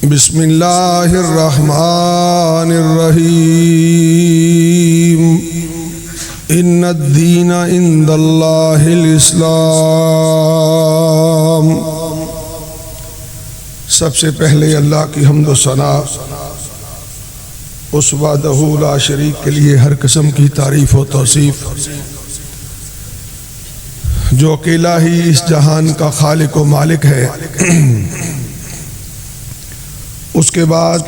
بسم اللہ الرحمن الرحیم ان الدین عند اللہ الاسلام۔ سب سے پہلے اللہ کی حمد و ثنا اس وحدہ لا شریک کے لیے ہر قسم کی تعریف و توصیف، جو اکیلا ہی اس جہان کا خالق و مالک ہے۔ اس کے بعد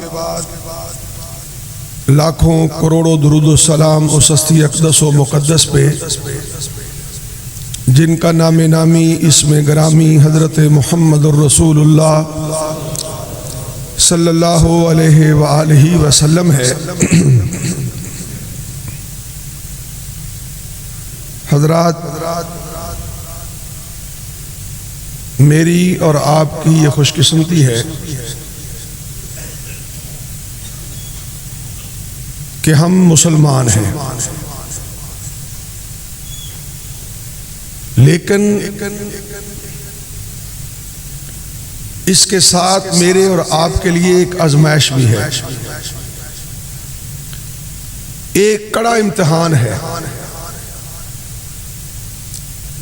لاکھوں کروڑوں درود و سلام اس ہستی اقدس و مقدس پہ جن کا نام نامی اسم گرامی حضرت محمد الرسول اللہ صلی اللہ علیہ وآلہ وسلم ہے۔ حضرات، میری اور آپ کی یہ خوش قسمتی ہے کہ ہم مسلمان ہیں، لیکن اس کے ساتھ میرے اور آپ کے لیے ایک آزمائش بھی ہے، ایک کڑا امتحان ہے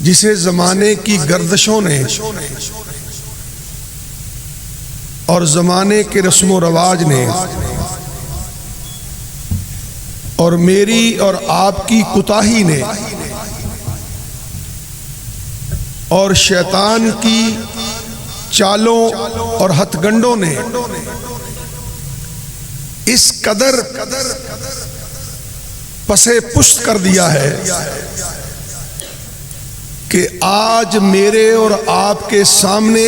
جسے زمانے کی گردشوں نے اور زمانے کے رسم و رواج نے اور میری اور آپ کی کوتاہی نے اور شیطان کی چالوں اور ہتھ گنڈوں نے اس قدر پسے پشت کر دیا ہے کہ آج میرے اور آپ کے سامنے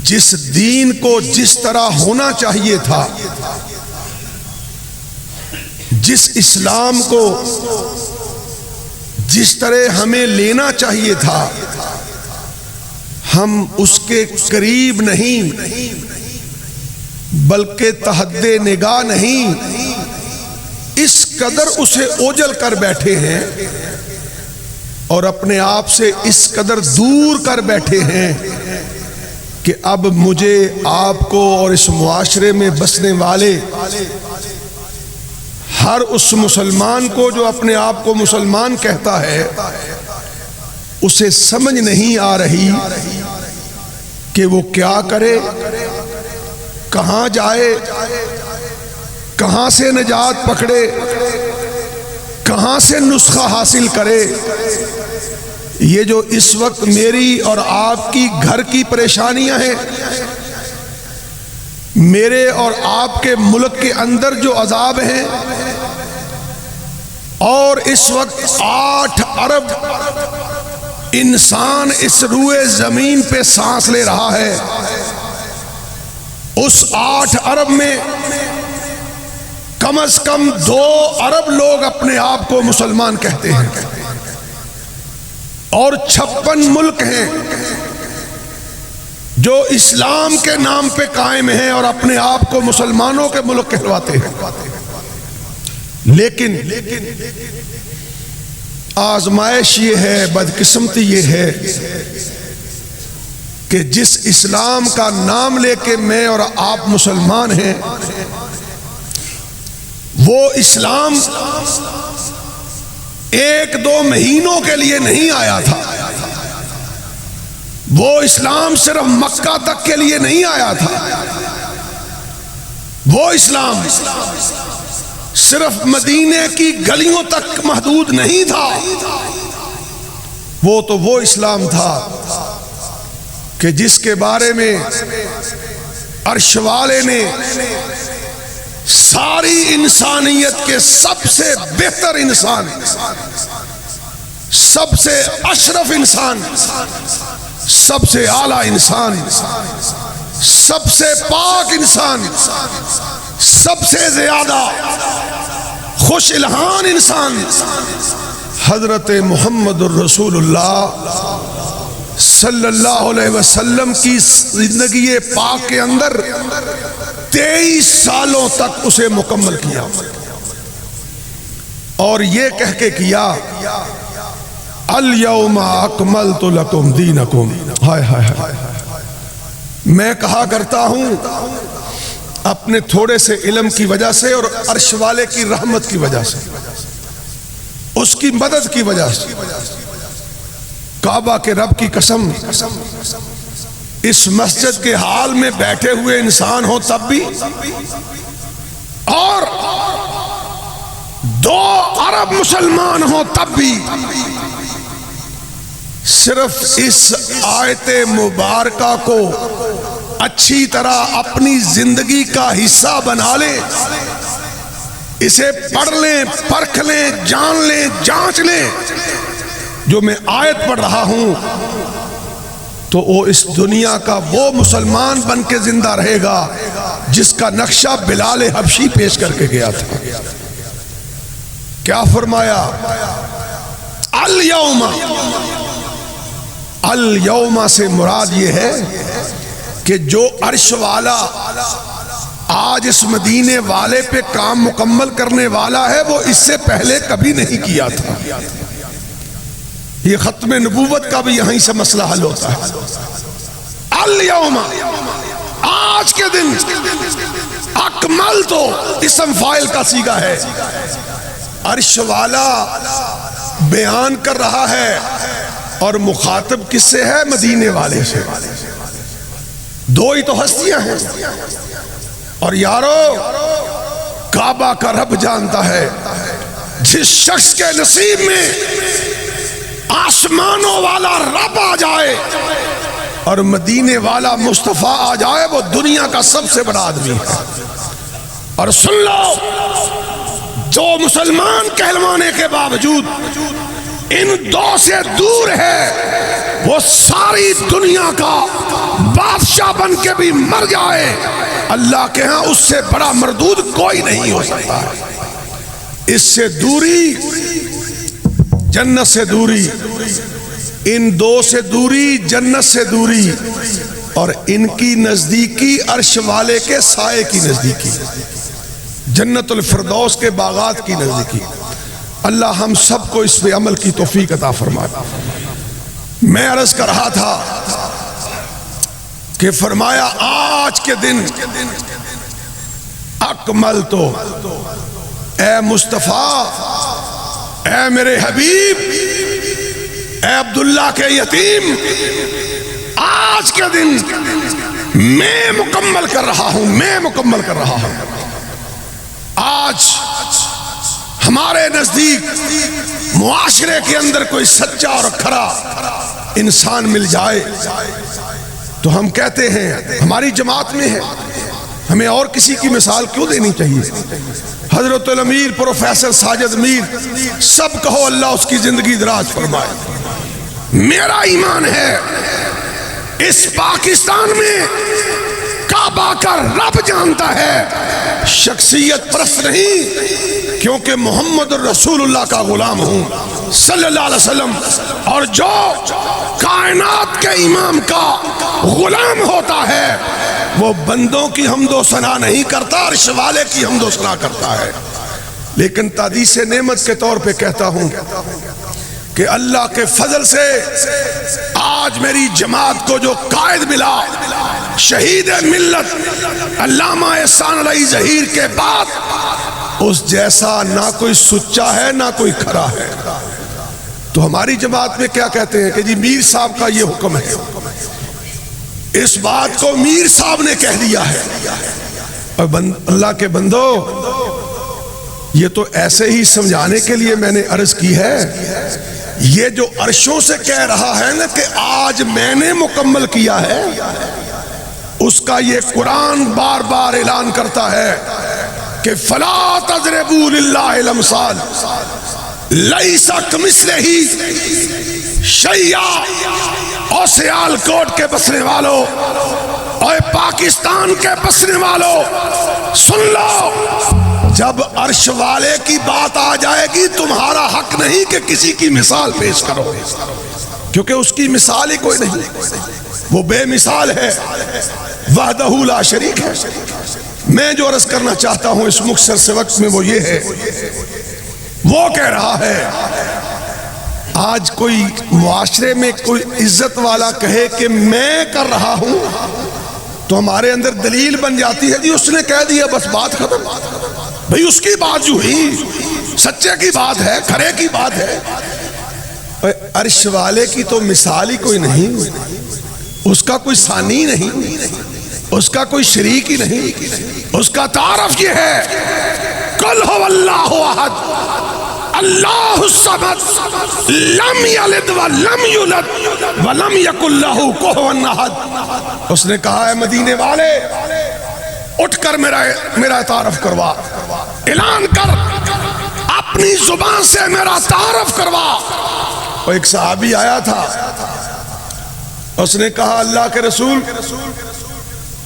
جس دین کو جس طرح ہونا چاہیے تھا، جس اسلام کو جس طرح ہمیں لینا چاہیے تھا، ہم اس کے قریب نہیں بلکہ تحد نگاہ نہیں، اس قدر اسے اوجھل کر بیٹھے ہیں اور اپنے آپ سے اس قدر دور کر بیٹھے ہیں کہ اب مجھے آپ کو اور اس معاشرے میں بسنے والے ہر اس مسلمان کو جو اپنے آپ کو مسلمان کہتا ہے، اسے سمجھ نہیں آ رہی کہ وہ کیا کرے، کہاں جائے، کہاں سے نجات پکڑے، کہاں سے نسخہ حاصل کرے۔ یہ جو اس وقت میری اور آپ کی گھر کی پریشانیاں ہیں، میرے اور آپ کے ملک کے اندر جو عذاب ہیں، اور اس وقت 8 ارب انسان اس روئے زمین پہ سانس لے رہا ہے، اس 8 ارب میں کم از کم 2 ارب لوگ اپنے آپ کو مسلمان کہتے ہیں، اور 56 ملک ہیں جو اسلام کے نام پہ قائم ہیں اور اپنے آپ کو مسلمانوں کے ملک کہلواتے ہیں۔ لیکن آزمائش یہ ہے، بدقسمتی یہ ہے کہ جس اسلام کا نام لے کے میں اور آپ مسلمان ہیں، وہ اسلام 1-2 مہینوں کے لیے نہیں آیا تھا، وہ اسلام صرف مکہ تک کے لیے نہیں آیا تھا، وہ اسلام صرف مدینے کی گلیوں تک محدود نہیں تھا، وہ اسلام تھا کہ جس کے بارے میں عرش والے نے ساری انسانیت کے سب سے بہتر انسان، سب سے اشرف انسان، سب سے اعلیٰ انسان، سب سے پاک انسان، سب سے زیادہ خوش الہان انسان حضرت محمد الرسول اللہ صلی اللہ علیہ وسلم کی زندگی پاک کے اندر 23 سالوں تک اسے مکمل کیا، اور یہ کہہ کے کیا الیوم اکملت لکم دینکم۔ ہائے ہائے ہائے، میں کہا کرتا ہوں اپنے تھوڑے سے علم کی وجہ سے اور عرش والے کی رحمت کی وجہ سے، اس کی مدد کی وجہ سے، کعبہ کے رب کی قسم، اس مسجد کے حال میں بیٹھے ہوئے انسان ہو تب بھی، اور 2 ارب مسلمان ہو تب بھی، صرف اس آیت مبارکہ کو اچھی طرح اپنی زندگی کا حصہ بنا لیں، اسے پڑھ لیں، پرکھ لیں، جان لیں، جانچ لیں۔ جو میں آیت پڑھ رہا ہوں تو وہ اس دنیا کا وہ مسلمان بن کے زندہ رہے گا جس کا نقشہ بلال حبشی پیش کر کے گیا تھا۔ کیا فرمایا؟ الیوم، الیوم سے مراد یہ ہے کہ جو عرش والا آج اس مدینے والے پہ کام مکمل کرنے والا ہے وہ اس سے پہلے کبھی نہیں کیا تھا۔ یہ ختم نبوت کا بھی یہیں سے مسئلہ حل ہوتا ہے۔ الیوم، آج کے دن، اکمل تو اسم فاعل کا صیغہ ہے، عرش والا بیان کر رہا ہے اور مخاطب کس سے ہے؟ مدینے والے سے۔ 2 ہی تو ہستیاں ہیں، اور یارو کعبہ کا رب جانتا ہے جس شخص کے نصیب میں آسمانوں والا رب آ جائے اور مدینے والا مصطفیٰ آ جائے، وہ دنیا کا سب سے بڑا آدمی ہے۔ اور سن لو، جو مسلمان کہلوانے کے باوجود ان 2 سے دور ہے، وہ ساری دنیا کا بادشاہ بن کے بھی مر جائے، اللہ کے ہاں اس سے بڑا مردود کوئی نہیں ہو سکتا ہے۔ اس سے دوری، جنت سے دوری، ان 2 سے دوری، جنت سے دوری، اور ان کی نزدیکی عرش والے کے سائے کی نزدیکی، جنت الفردوس کے باغات کی نزدیکی۔ اللہ ہم سب کو اس پہ عمل کی توفیق عطا فرمائے۔ میں عرض کر رہا تھا کہ فرمایا آج کے دن اکمل تو، اے مصطفیٰ، اے میرے حبیب، اے عبداللہ کے یتیم، آج کے دن میں مکمل کر رہا ہوں، میں مکمل کر رہا ہوں۔ آج ہمارے نزدیک معاشرے کے اندر کوئی سچا اور کھرا انسان مل جائے تو ہم کہتے ہیں ہماری جماعت میں ہے، ہمیں اور کسی کی مثال کیوں دینی چاہیے؟ حضرت الامیر پروفیسر ساجد میر، سب کہو اللہ اس کی زندگی دراز فرمائے۔ میرا ایمان ہے اس پاکستان میں کعبہ کا رب جانتا ہے، شخصیت پرست نہیں، کیونکہ محمد رسول اللہ کا غلام ہوں صلی اللہ علیہ وسلم، اور جو کائنات کے امام کا غلام ہوتا ہے وہ بندوں کی حمد و ثنا نہیں کرتا، عرش والے کی حمد و ثنا کرتا ہے۔ لیکن تحدیث نعمت کے طور پہ کہتا ہوں کہ اللہ کے فضل سے آج میری جماعت کو جو قائد ملا، شہید ملت علامہ احسان علی ظہیر کے بعد، اس جیسا نہ کوئی سچا ہے نہ کوئی کھرا ہے۔ تو ہماری جماعت میں کیا کہتے ہیں کہ جی میر صاحب کا یہ حکم ہے، اس بات کو میر صاحب نے کہہ دیا ہے۔ اور اللہ کے بندو، یہ تو ایسے ہی سمجھانے کے لیے میں نے عرض کی ہے، یہ جو عرشوں سے کہہ رہا ہے نا کہ آج میں نے مکمل کیا ہے، اس کا یہ قرآن بار بار اعلان کرتا ہے کہ فلا تضربوا للہ الامثال لیس کمثلہ شیء۔ اور سیال کوٹ کے بسنے والوں اور پاکستان کے بسنے والوں سن لو، جب عرش والے کی بات آ جائے گی تمہارا حق نہیں کہ کسی کی مثال پیش کرو، کیونکہ اس کی مثال ہی کوئی نہیں، وہ بے مثال ہے، وحدہ لا شریک ہے۔ میں جو عرض کرنا چاہتا ہوں اس مختصر سے وقت میں وہ یہ ہے، وہ کہہ رہا ہے آج کوئی معاشرے میں کوئی عزت والا کہے کہ میں کر رہا ہوں، تو ہمارے اندر دلیل بن جاتی ہے جی اس نے کہہ دیا بس بات ختم. بھئی اس کی بات جو ہی سچے کی بات ہے، کھرے کی بات ہے. عرش والے کی تو مثال ہی کوئی نہیں، اس کا کوئی ثانی نہیں، اس کا کوئی شریک ہی نہیں. اس کا تعارف یہ ہے قل هو اللہ احد اللہ الصمد لم یلد ولم یولد ولم یکن لہ کفوا احد. اس نے کہا ہے مدینے والے اٹھ کر میرا تعارف کروا، اعلان کر، اپنی زبان سے میرا تعارف کروا. اور ایک صحابی آیا تھا، اس نے کہا اللہ کے رسول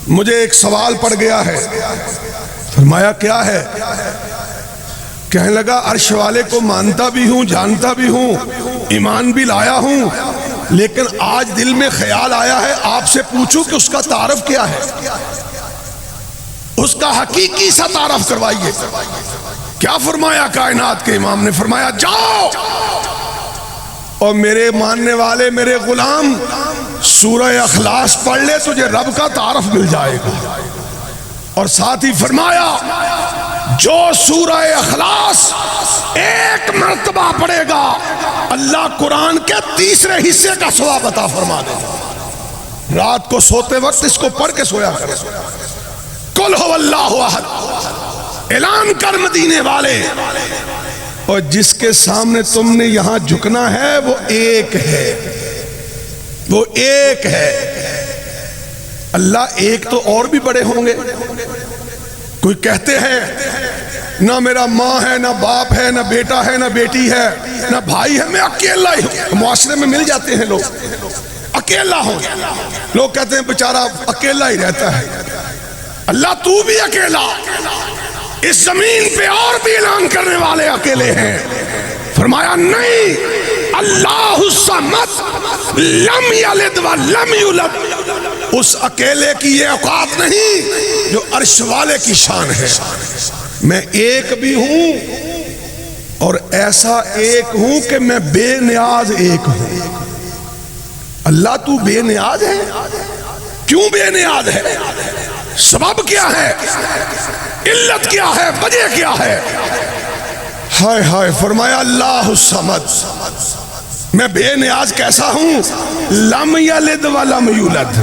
مجھے ایک سوال پڑ گیا ہے. فرمایا کیا ہے؟ کہنے لگا عرش والے کو مانتا بھی ہوں، جانتا بھی ہوں، ایمان بھی لایا ہوں، لیکن آج دل میں خیال آیا ہے آپ سے پوچھوں کہ اس کا تعارف کیا ہے، اس کا حقیقی سا تعارف کروائیے. کیا فرمایا کائنات کے امام نے؟ فرمایا جاؤ اور میرے ماننے والے میرے غلام سورہ اخلاص پڑھ لے، تجھے رب کا تعارف مل جائے گا. اور ساتھ ہی فرمایا جو سورہ اخلاص ایک مرتبہ پڑھے گا اللہ قرآن کے تیسرے حصے کا ثواب عطا فرما دے گا. رات کو سوتے وقت اس کو پڑھ کے سویا کرے. قل هو اللہ احد، اعلان کر مدینے والے، اور جس کے سامنے تم نے یہاں جھکنا ہے وہ ایک ہے، وہ ایک ہے. اللہ ایک تو اور بھی بڑے ہوں گے. کوئی کہتے ہیں نہ میرا ماں ہے، نہ باپ ہے، نہ بیٹا ہے، نہ بیٹی ہے، نہ بھائی ہے، میں اکیلا ہی ہوں. معاشرے میں مل جاتے ہیں لوگ اکیلا ہوں. لوگ کہتے ہیں بیچارہ اکیلا ہی رہتا ہے. اللہ تو بھی اکیلا، اس زمین پہ اور بھی اعلان کرنے والے اکیلے ہیں. فرمایا نہیں، اللہ الصمد لم یلد ولم یولد. اس اکیلے کی یہ اوقات نہیں جو عرش والے کی شان ہے. میں ایک بھی ہوں اور ایسا ایک ہوں کہ میں بے نیاز ایک ہوں. اللہ تو بے نیاز ہے، کیوں بے نیاز ہے؟ سبب کیا ہے؟ علت کیا ہے؟ وجہ کیا ہے؟ ہائے ہائے. فرمایا اللہ الصمد، میں بے نیاز کیسا ہوں؟ لم یلد ولم یولد،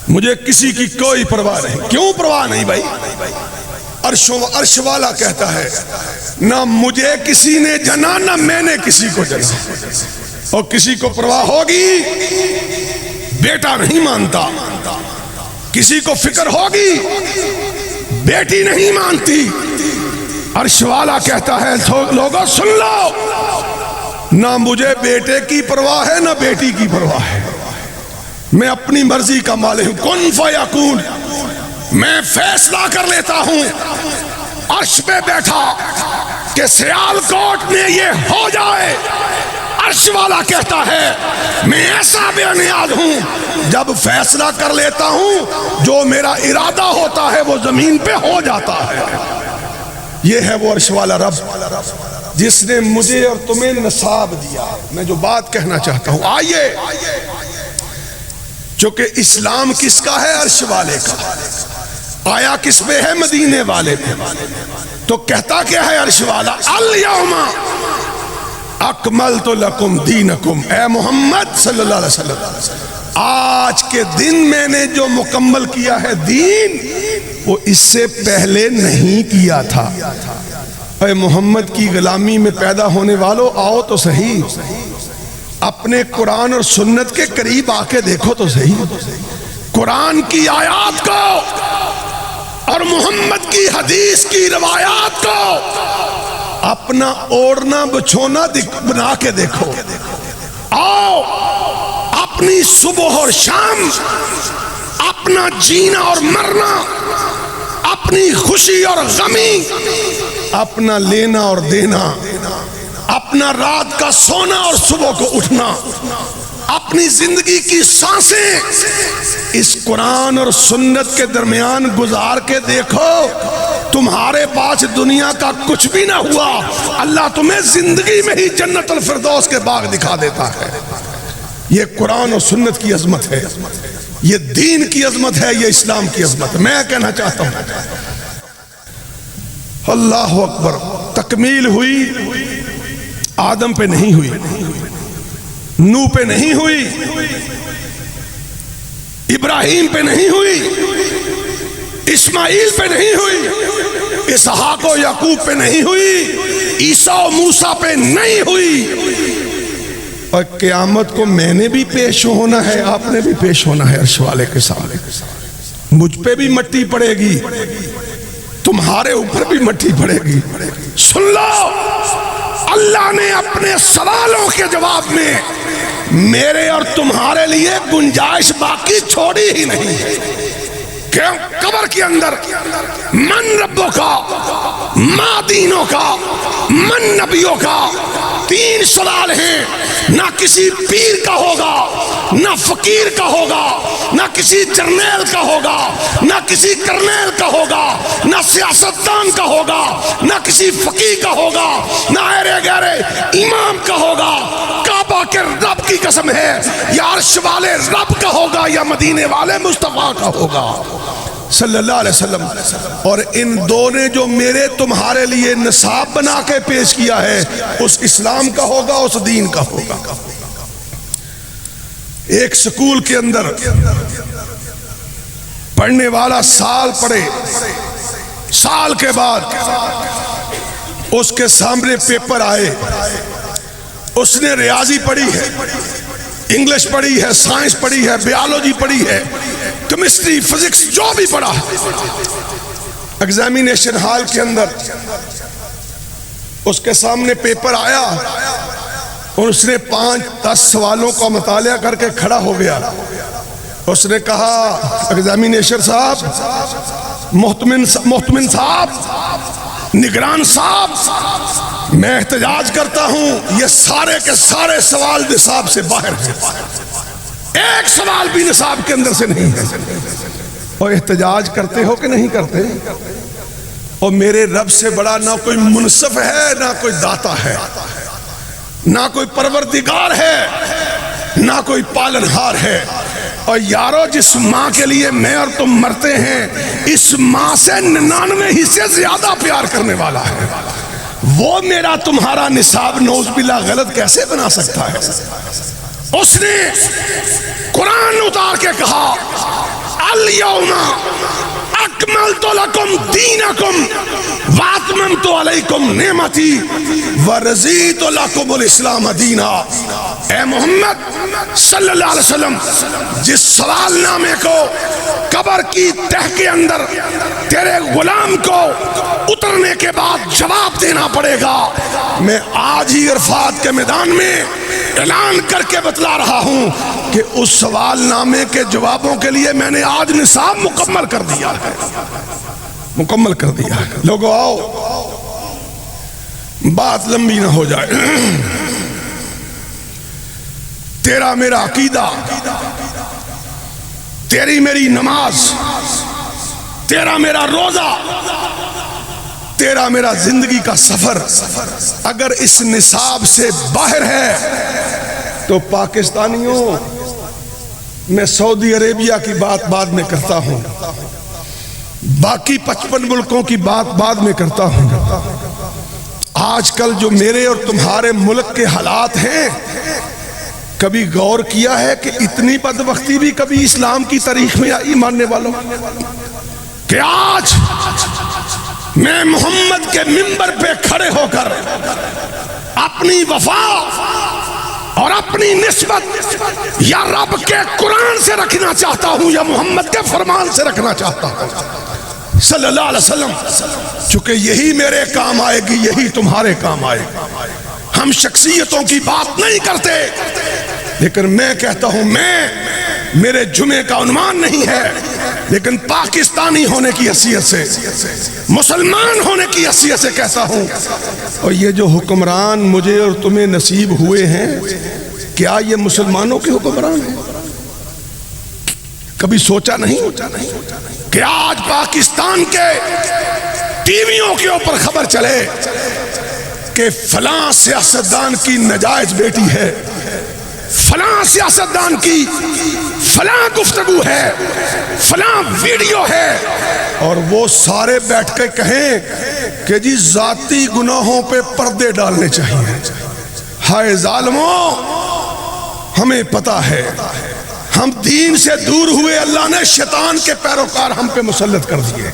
مجھے کسی کی کوئی پرواہ نہیں. کیوں پرواہ نہیں بھائی؟ عرش والا کہتا ہے نہ مجھے کسی نے جنا نہ میں نے کسی کو جنا. اور کسی کو پرواہ ہوگی بیٹا نہیں مانتا، کسی کو فکر ہوگی بیٹی نہیں مانتی. عرش والا کہتا ہے لوگوں سن لو، نہ مجھے بیٹے کی پرواہ ہے نہ بیٹی کی پرواہ ہے. میں اپنی مرضی کا مالک ہوں. کن فیکون، میں فیصلہ کر لیتا ہوں عرش پہ بیٹھا کہ سیال کوٹ میں یہ ہو جائے. عرش والا کہتا ہے میں ایسا بے نیاز ہوں جب فیصلہ کر لیتا ہوں جو میرا ارادہ ہوتا ہے وہ زمین پہ ہو جاتا ہے. یہ ہے وہ عرش والا رب جس نے مجھے اور تمہیں نصاب دیا. میں جو بات کہنا چاہتا ہوں، آئیے، چونکہ اسلام کس کا ہے؟ عرش والے کا. آیا کس پہ ہے؟ مدینے والے پہ. تو کہتا کیا ہے عرش والا؟ الیوم اکملت لکم دینکم. اے محمد صلی اللہ علیہ وسلم، آج کے دن میں نے جو مکمل کیا ہے دین، وہ اس سے پہلے نہیں کیا تھا. اے محمد کی غلامی میں پیدا ہونے والوں، آؤ تو صحیح، اپنے قرآن اور سنت کے قریب آ کے دیکھو تو صحیح. قرآن کی آیات کو اور محمد کی حدیث کی روایات کو اپنا اوڑھنا بچھونا بنا کے دیکھو. آؤ اپنی صبح اور شام، اپنا جینا اور مرنا، اپنی خوشی اور غمی، اپنا لینا اور دینا، اپنا رات کا سونا اور صبح کو اٹھنا، اپنی زندگی کی سانسیں اس قرآن اور سنت کے درمیان گزار کے دیکھو. تمہارے پاس دنیا کا کچھ بھی نہ ہوا، اللہ تمہیں زندگی میں ہی جنت الفردوس کے باغ دکھا دیتا ہے. یہ قرآن اور سنت کی عظمت ہے، یہ دین کی عظمت ہے، یہ اسلام کی عظمت ہے۔ میں کہنا چاہتا ہوں اللہ اکبر، تکمیل ہوئی آدم پہ نہیں ہوئی، نوح پہ نہیں ہوئی، ابراہیم پہ نہیں ہوئی، اسماعیل پہ نہیں ہوئی، اسحاق و یعقوب پہ نہیں ہوئی، عیسیٰ و موسیٰ پہ نہیں ہوئی، اور قیامت کو میں نے بھی پیش ہونا ہے، آپ نے بھی پیش ہونا ہے عرش والے کے سامنے۔ مجھ پہ بھی مٹی پڑے گی، تمہارے اوپر بھی مٹی پڑے گی۔ سن لو، اللہ نے اپنے سوالوں کے جواب میں میرے اور تمہارے لیے گنجائش باقی چھوڑی ہی نہیں۔ کہ قبر کے اندر من ربوں کا، ما دینوں کا، من نبیوں کا، 3 سوال ہیں۔ نہ کسی پیر کا ہوگا، نہ فقیر کا ہوگا، نہ کسی جرنیل کا ہوگا، نہ کسی کرنیل کا ہوگا، نہ سیاستدان کا ہوگا، نہ کسی فقیہ کا ہوگا، نہ ایرے گہرے امام کا ہوگا۔ کعبہ کے رب کی قسم ہے، یا عرش والے رب کا ہوگا، یا مدینے والے مصطفیٰ کا ہوگا صلی اللہ علیہ وسلم۔ اور ان دو نے جو میرے تمہارے لیے نصاب بنا کے پیش کیا ہے، اس اسلام کا ہوگا، اس دین کا ہوگا۔ ایک سکول کے اندر پڑھنے والا سال پڑھے، سال کے بعد اس کے سامنے پیپر آئے، اس نے ریاضی پڑھی ہے، انگلش پڑھی ہے، سائنس پڑھی ہے، بیالوجی پڑھی ہے، کیمسٹری، فزکس، جو بھی پڑھا، ایگزامینیشن ہال کے اندر اس کے سامنے پیپر آیا اور اس نے 5-10 سوالوں کا مطالعہ کر کے کھڑا ہو گیا۔ اس نے کہا ایگزامینیشن صاحب، محتمن صاحب، نگران صاحب، میں احتجاج کرتا ہوں، یہ سارے کے سارے سوال نصاب سے باہر ہیں، ایک سوال بھی نصاب کے اندر سے نہیں ہے۔ اور احتجاج کرتے ہو کہ نہیں کرتے؟ اور میرے رب سے بڑا نہ کوئی منصف ہے، نہ کوئی داتا ہے، نہ کوئی پروردگار ہے، نہ کوئی پالنہار ہے۔ اور یارو، جس ماں کے لیے میں اور تم مرتے ہیں، اس ماں سے 99 حصے زیادہ پیار کرنے والا ہے۔ وہ میرا تمہارا نصاب نعوذ باللہ غلط کیسے بنا سکتا ہے؟ اس نے قرآن اتار کے کہا الیوم اکملت لکم دینکم واتممت علیکم نعمتی ورضیت لکم الاسلام دینا۔ اے محمد صلی اللہ علیہ وسلم، جس سوال نامے کو قبر کی تہ کے اندر تیرے غلام کو اترنے کے بعد جواب دینا پڑے گا، میں آج ہی عرفات کے میدان میں اعلان کر کے بتلا رہا ہوں کہ اس سوال نامے کے جوابوں کے لیے میں نے آج نصاب مکمل کر دیا ہے، مکمل کر دیا ہے۔ لوگوں آؤ، بات لمبی نہ ہو جائے۔ تیرا میرا عقیدہ، تیری میری نماز، تیرا میرا روزہ، تیرا میرا زندگی کا سفر اگر اس نصاب سے باہر ہے تو پاکستانیوں، میں سعودی عربیہ کی بات بعد میں کرتا ہوں، باقی 55 ملکوں کی بات بعد میں کرتا ہوں۔ آج کل جو میرے اور تمہارے ملک کے حالات ہیں، کبھی غور کیا ہے کہ اتنی بدبختی بھی کبھی اسلام کی تاریخ میں آئی؟ ماننے والوں کہ آج میں محمد کے منبر پہ کھڑے ہو کر اپنی وفا اور اپنی نسبت یا رب کے قرآن سے رکھنا چاہتا ہوں یا محمد کے فرمان سے رکھنا چاہتا ہوں صلی اللہ علیہ وسلم، چونکہ یہی میرے کام آئے گی، یہی تمہارے کام آئے گی۔ ہم شخصیتوں کی بات نہیں کرتے، لیکن میں کہتا ہوں، میرے جمعے کا عنوان نہیں ہے، لیکن پاکستانی ہونے کی حیثیت سے، مسلمان ہونے کی حیثیت سے کہتا ہوں، اور یہ جو حکمران مجھے اور تمہیں نصیب ہوئے ہیں، کیا یہ مسلمانوں کے حکمران ہیں؟ کبھی سوچا نہیں کہ آج پاکستان کے ٹی ویوں کے اوپر خبر چلے کہ فلاں سیاستدان کی ناجائز بیٹی ہے، فلاں سیاستدان کی فلاں گفتگو ہے، فلاں ویڈیو ہے، اور وہ سارے بیٹھ کے کہیں کہ جی ذاتی گناہوں پہ پردے ڈالنے چاہیے. ہائے ظالموں، ہمیں پتا ہے ہم دین سے دور ہوئے، اللہ نے شیطان کے پیروکار ہم پہ مسلط کر دیے.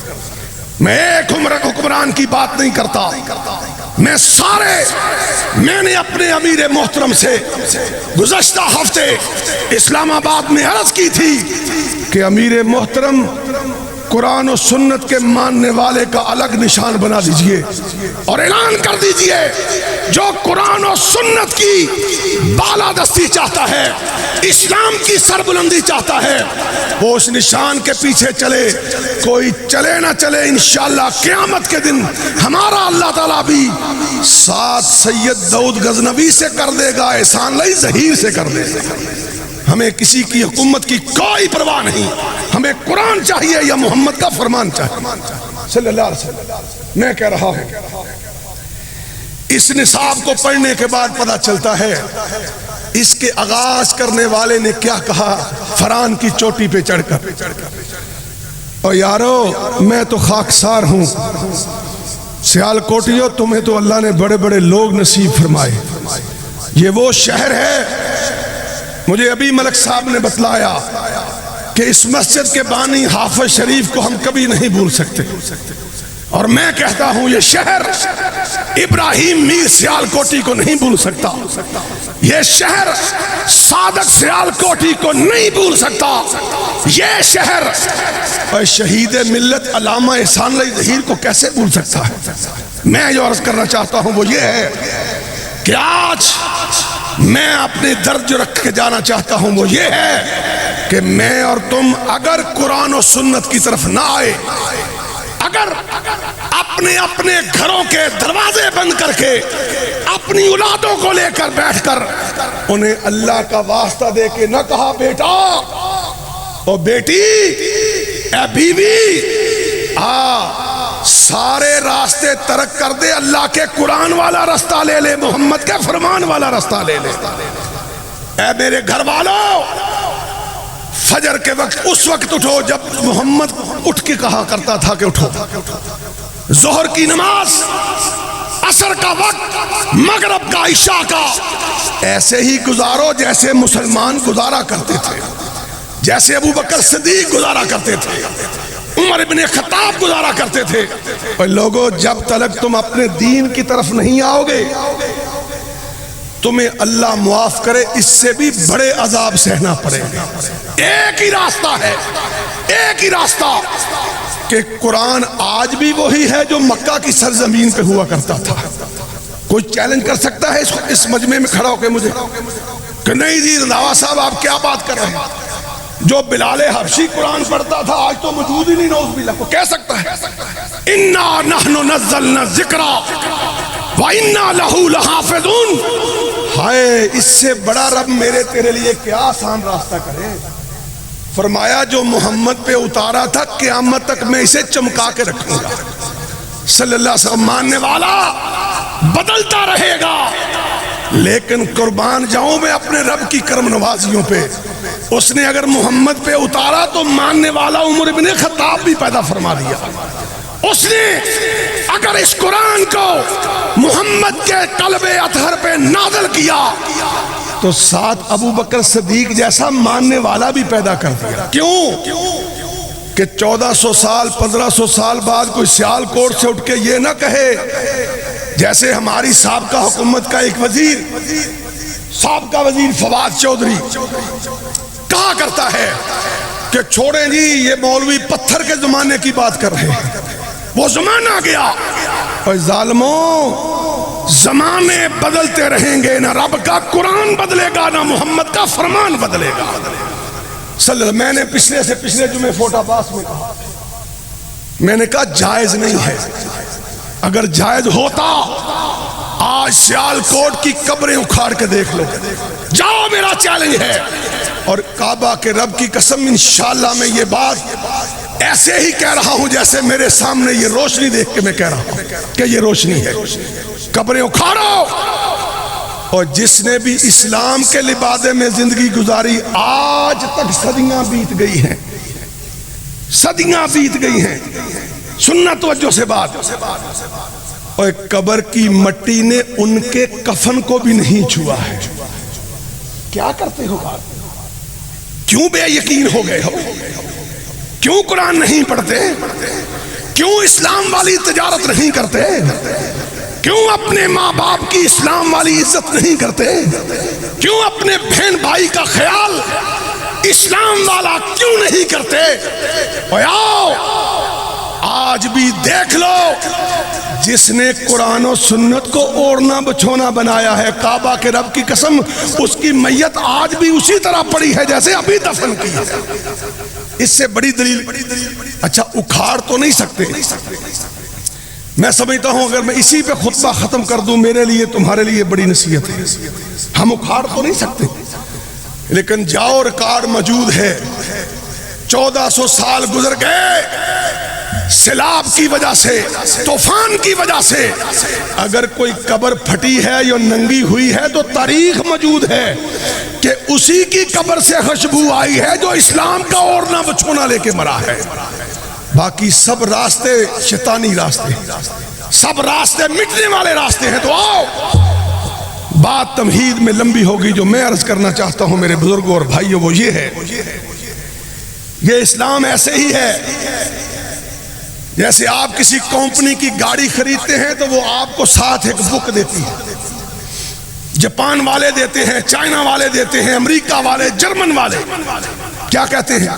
میں ایک حکمران کی بات نہیں کرتا، میں نے اپنے امیر محترم سے گزشتہ ہفتے اسلام آباد میں عرض کی تھی کہ امیر محترم قرآن و سنت کے ماننے والے کا الگ نشان بنا دیجئے اور اعلان کر دیجئے جو قرآن و سنت کی بالادستی چاہتا ہے، اسلام کی سربلندی چاہتا ہے، وہ اس نشان کے پیچھے چلے. کوئی چلے نہ چلے، انشاءاللہ قیامت کے دن ہمارا اللہ تعالیٰ بھی ساتھ سید داؤد غزنوی سے کر دے گا، احسان اللہ ظہیر سے کر دے گا. ہمیں کسی کی حکومت کی کوئی پرواہ نہیں، ہمیں قرآن چاہیے یا محمد کا فرمان چاہیے صلی اللہ علیہ وسلم. میں کہہ رہا ہوں اس نصاب کو پڑھنے کے بعد پتہ چلتا ہے اس کے آغاز کرنے والے نے کیا کہا فران کی چوٹی پہ چڑھ کر. اور یارو میں تو خاکسار ہوں، سیال کوٹیو تمہیں تو اللہ نے بڑے بڑے لوگ نصیب فرمائے. یہ وہ شہر ہے، مجھے ابھی ملک صاحب نے بتلایا کہ اس مسجد کے بانی حافظ شریف کو ہم کبھی نہیں بھول سکتے، اور میں کہتا ہوں یہ شہر ابراہیم میر سیال کوٹی کو نہیں بھول سکتا، یہ شہر صادق سیال کوٹی کو نہیں بھول سکتا، یہ شہر اور شہید ملت علامہ احسان اللہ ظہیر کو کیسے بھول سکتا ہے. میں جو عرض کرنا چاہتا ہوں وہ یہ ہے کہ آج میں اپنے درد جو رکھ کے جانا چاہتا ہوں وہ یہ ہے کہ میں اور تم اگر قرآن و سنت کی طرف نہ آئے، اگر اپنے اپنے گھروں کے دروازے بند کر کے اپنی اولادوں کو لے کر بیٹھ کر انہیں اللہ کا واسطہ دے کے نہ کہا بیٹا او بیٹی اے بیوی سارے راستے ترک کر دے، اللہ کے قرآن والا رستہ لے لے، محمد کے فرمان والا رستہ لے لے. اے میرے گھر والوں، فجر کے وقت اس وقت اٹھو جب محمد اٹھ کے کہا کرتا تھا کہ اٹھو. ظہر کی نماز، عصر کا وقت، مغرب کا، عشاء کا ایسے ہی گزارو جیسے مسلمان گزارا کرتے تھے، جیسے ابو بکر صدیق گزارا کرتے تھے، عمر ابن خطاب گزارا کرتے تھے. اور لوگوں جب تک تم اپنے دین کی طرف نہیں آؤ گے تمہیں اللہ معاف کرے اس سے بھی بڑے عذاب سہنا پڑے گا. ایک ہی راستہ ہے، ایک ہی راستہ کہ قرآن آج بھی وہی ہے جو مکہ کی سرزمین پہ ہوا کرتا تھا. کوئی چیلنج کر سکتا ہے اس مجمع میں کھڑا ہو کے مجھے کہ نہیں جی رضاوہ صاحب آپ کیا بات کر رہے ہیں، جو بلال حبشی قرآن پڑھتا تھا آج تو موجود ہی نہیں، نعوذ باللہ، کو کہہ سکتا ہے اِنَّا نَحْنُ نَزَّلْنَا الذِّكْرَ وَإِنَّا لَهُ لَحَافِظُونَ. ہائے اس سے بڑا رب میرے تیرے لیے کیا آسان راستہ کرے. فرمایا جو محمد پہ اتارا تھا قیامت تک میں اسے چمکا کے رکھوں گا. صلی اللہ علیہ وسلم ماننے والا بدلتا رہے گا، لیکن قربان جاؤں میں اپنے رب کی کرم نوازیوں پہ. اس نے اگر محمد پہ اتارا تو ماننے والا عمر ابن خطاب بھی پیدا فرما دیا. اس نے اگر اس قرآن کو محمد کے قلب اطہر پہ نازل کیا تو ساتھ ابو بکر صدیق جیسا ماننے والا بھی پیدا کر دیا. کیوں کہ 1400 سال 1500 سال بعد کوئی سیال کوٹ سے اٹھ کے یہ نہ کہے جیسے ہماری سابقہ حکومت کا ایک وزیر، سابقہ وزیر فواد چودھری کہا کرتا ہے کہ چھوڑیں جی یہ مولوی پتھر کے زمانے کی بات کر رہے ہیں، وہ زمانہ گیا. اور ظالموں زمانے بدلتے رہیں گے، نہ رب کا قرآن بدلے گا نہ محمد کا فرمان بدلے گا. میں نے پچھلے جمعے فوٹا باس میں کہا، میں نے کہا جائز نہیں ہے. اگر جائز ہوتا آج سیال کوٹ کی قبریں اکھاڑ کے دیکھ لو. جاؤ، میرا چیلنج ہے. اور کعبہ کے رب کی قسم انشاءاللہ میں یہ بات ایسے ہی کہہ رہا ہوں جیسے میرے سامنے یہ روشنی دیکھ کے میں کہہ رہا ہوں کہ یہ روشنی ہے. قبریں اکھاڑو، اور جس نے بھی اسلام کے لبادے میں زندگی گزاری آج تک صدیاں بیت گئی ہیں، صدیاں بیت گئی ہیں. سننا توجہ سے بات. اور قبر کی مٹی نے ان کے کفن کو بھی نہیں چھوا ہے. کیا کرتے ہو بات؟ کیوں بے یقین ہو گئے ہو؟ کیوں قرآن نہیں پڑھتے؟ کیوں اسلام والی تجارت نہیں کرتے؟ کیوں اپنے ماں باپ کی اسلام والی عزت نہیں کرتے؟ کیوں اپنے بہن بھائی کا خیال اسلام والا کیوں نہیں کرتے؟ اور آؤ آج بھی دیکھ لو، جس نے قرآن و سنت کو اوڑھنا بچھونا بنایا ہے، کعبہ کے رب کی قسم، اس کی میت آج بھی اسی طرح پڑی ہے جیسے ابھی دفن کی ہے. اس سے بڑی دلیل اچھا اکھاڑ تو نہیں سکتے. میں سمجھتا ہوں اگر میں اسی پہ خطبہ ختم کر دوں میرے لیے تمہارے لیے بڑی نصیحت ہے. ہم اکھاڑ تو نہیں سکتے، لیکن جاؤ ریکارڈ موجود ہے. 1400 سال گزر گئے سیلاب کی وجہ سے، طوفان کی وجہ سے. اگر کوئی قبر پھٹی ہے یا ننگی ہوئی ہے تو تاریخ موجود ہے کہ اسی کی قبر سے خوشبو آئی ہے جو اسلام کا اوڑھنا بچھونا لے کے مرا ہے. باقی سب راستے شیطانی راستے، سب راستے مٹنے والے راستے ہیں. تو آؤ بات تمہید میں لمبی ہوگی. جو میں عرض کرنا چاہتا ہوں میرے بزرگوں اور بھائیوں وہ یہ ہے، یہ اسلام ایسے ہی ہے جیسے آپ کسی کمپنی کی گاڑی خریدتے ہیں تو وہ آپ کو ساتھ ایک بک دیتی ہے. جاپان والے دیتے ہیں، چائنا والے دیتے ہیں، امریکہ والے، جرمن والے. کیا کہتے ہیں؟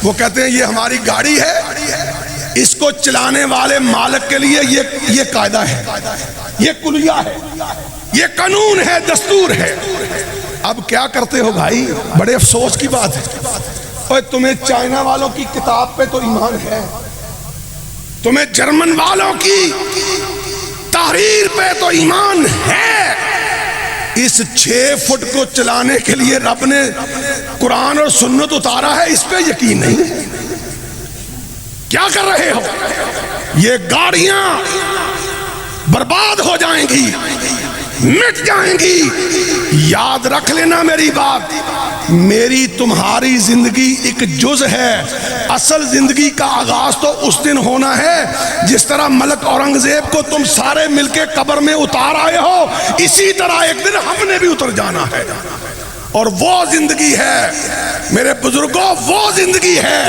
وہ کہتے ہیں یہ ہماری گاڑی ہے، اس کو چلانے والے مالک کے لیے یہ قاعدہ ہے، یہ کلیہ ہے، یہ قانون ہے، دستور ہے. اب کیا کرتے ہو بھائی؟ بڑے افسوس کی بات ہے. اور تمہیں چائنا والوں کی کتاب پہ تو ایمان ہے، تمہیں جرمن والوں کی تحریر پہ تو ایمان ہے. اس 6 فٹ کو چلانے کے لیے رب نے قرآن اور سنت اتارا ہے، اس پہ یقین نہیں. کیا کر رہے ہو؟ یہ گاڑیاں برباد ہو جائیں گی، مٹ جائیں گی. یاد رکھ لینا میری بات، میری تمہاری زندگی ایک جز ہے. اصل زندگی کا آغاز تو اس دن ہونا ہے جس طرح ملک اورنگزیب کو تم سارے مل کے قبر میں اتار آئے ہو، اسی طرح ایک دن ہم نے بھی اتر جانا ہے. اور وہ زندگی ہے میرے بزرگوں، وہ زندگی ہے.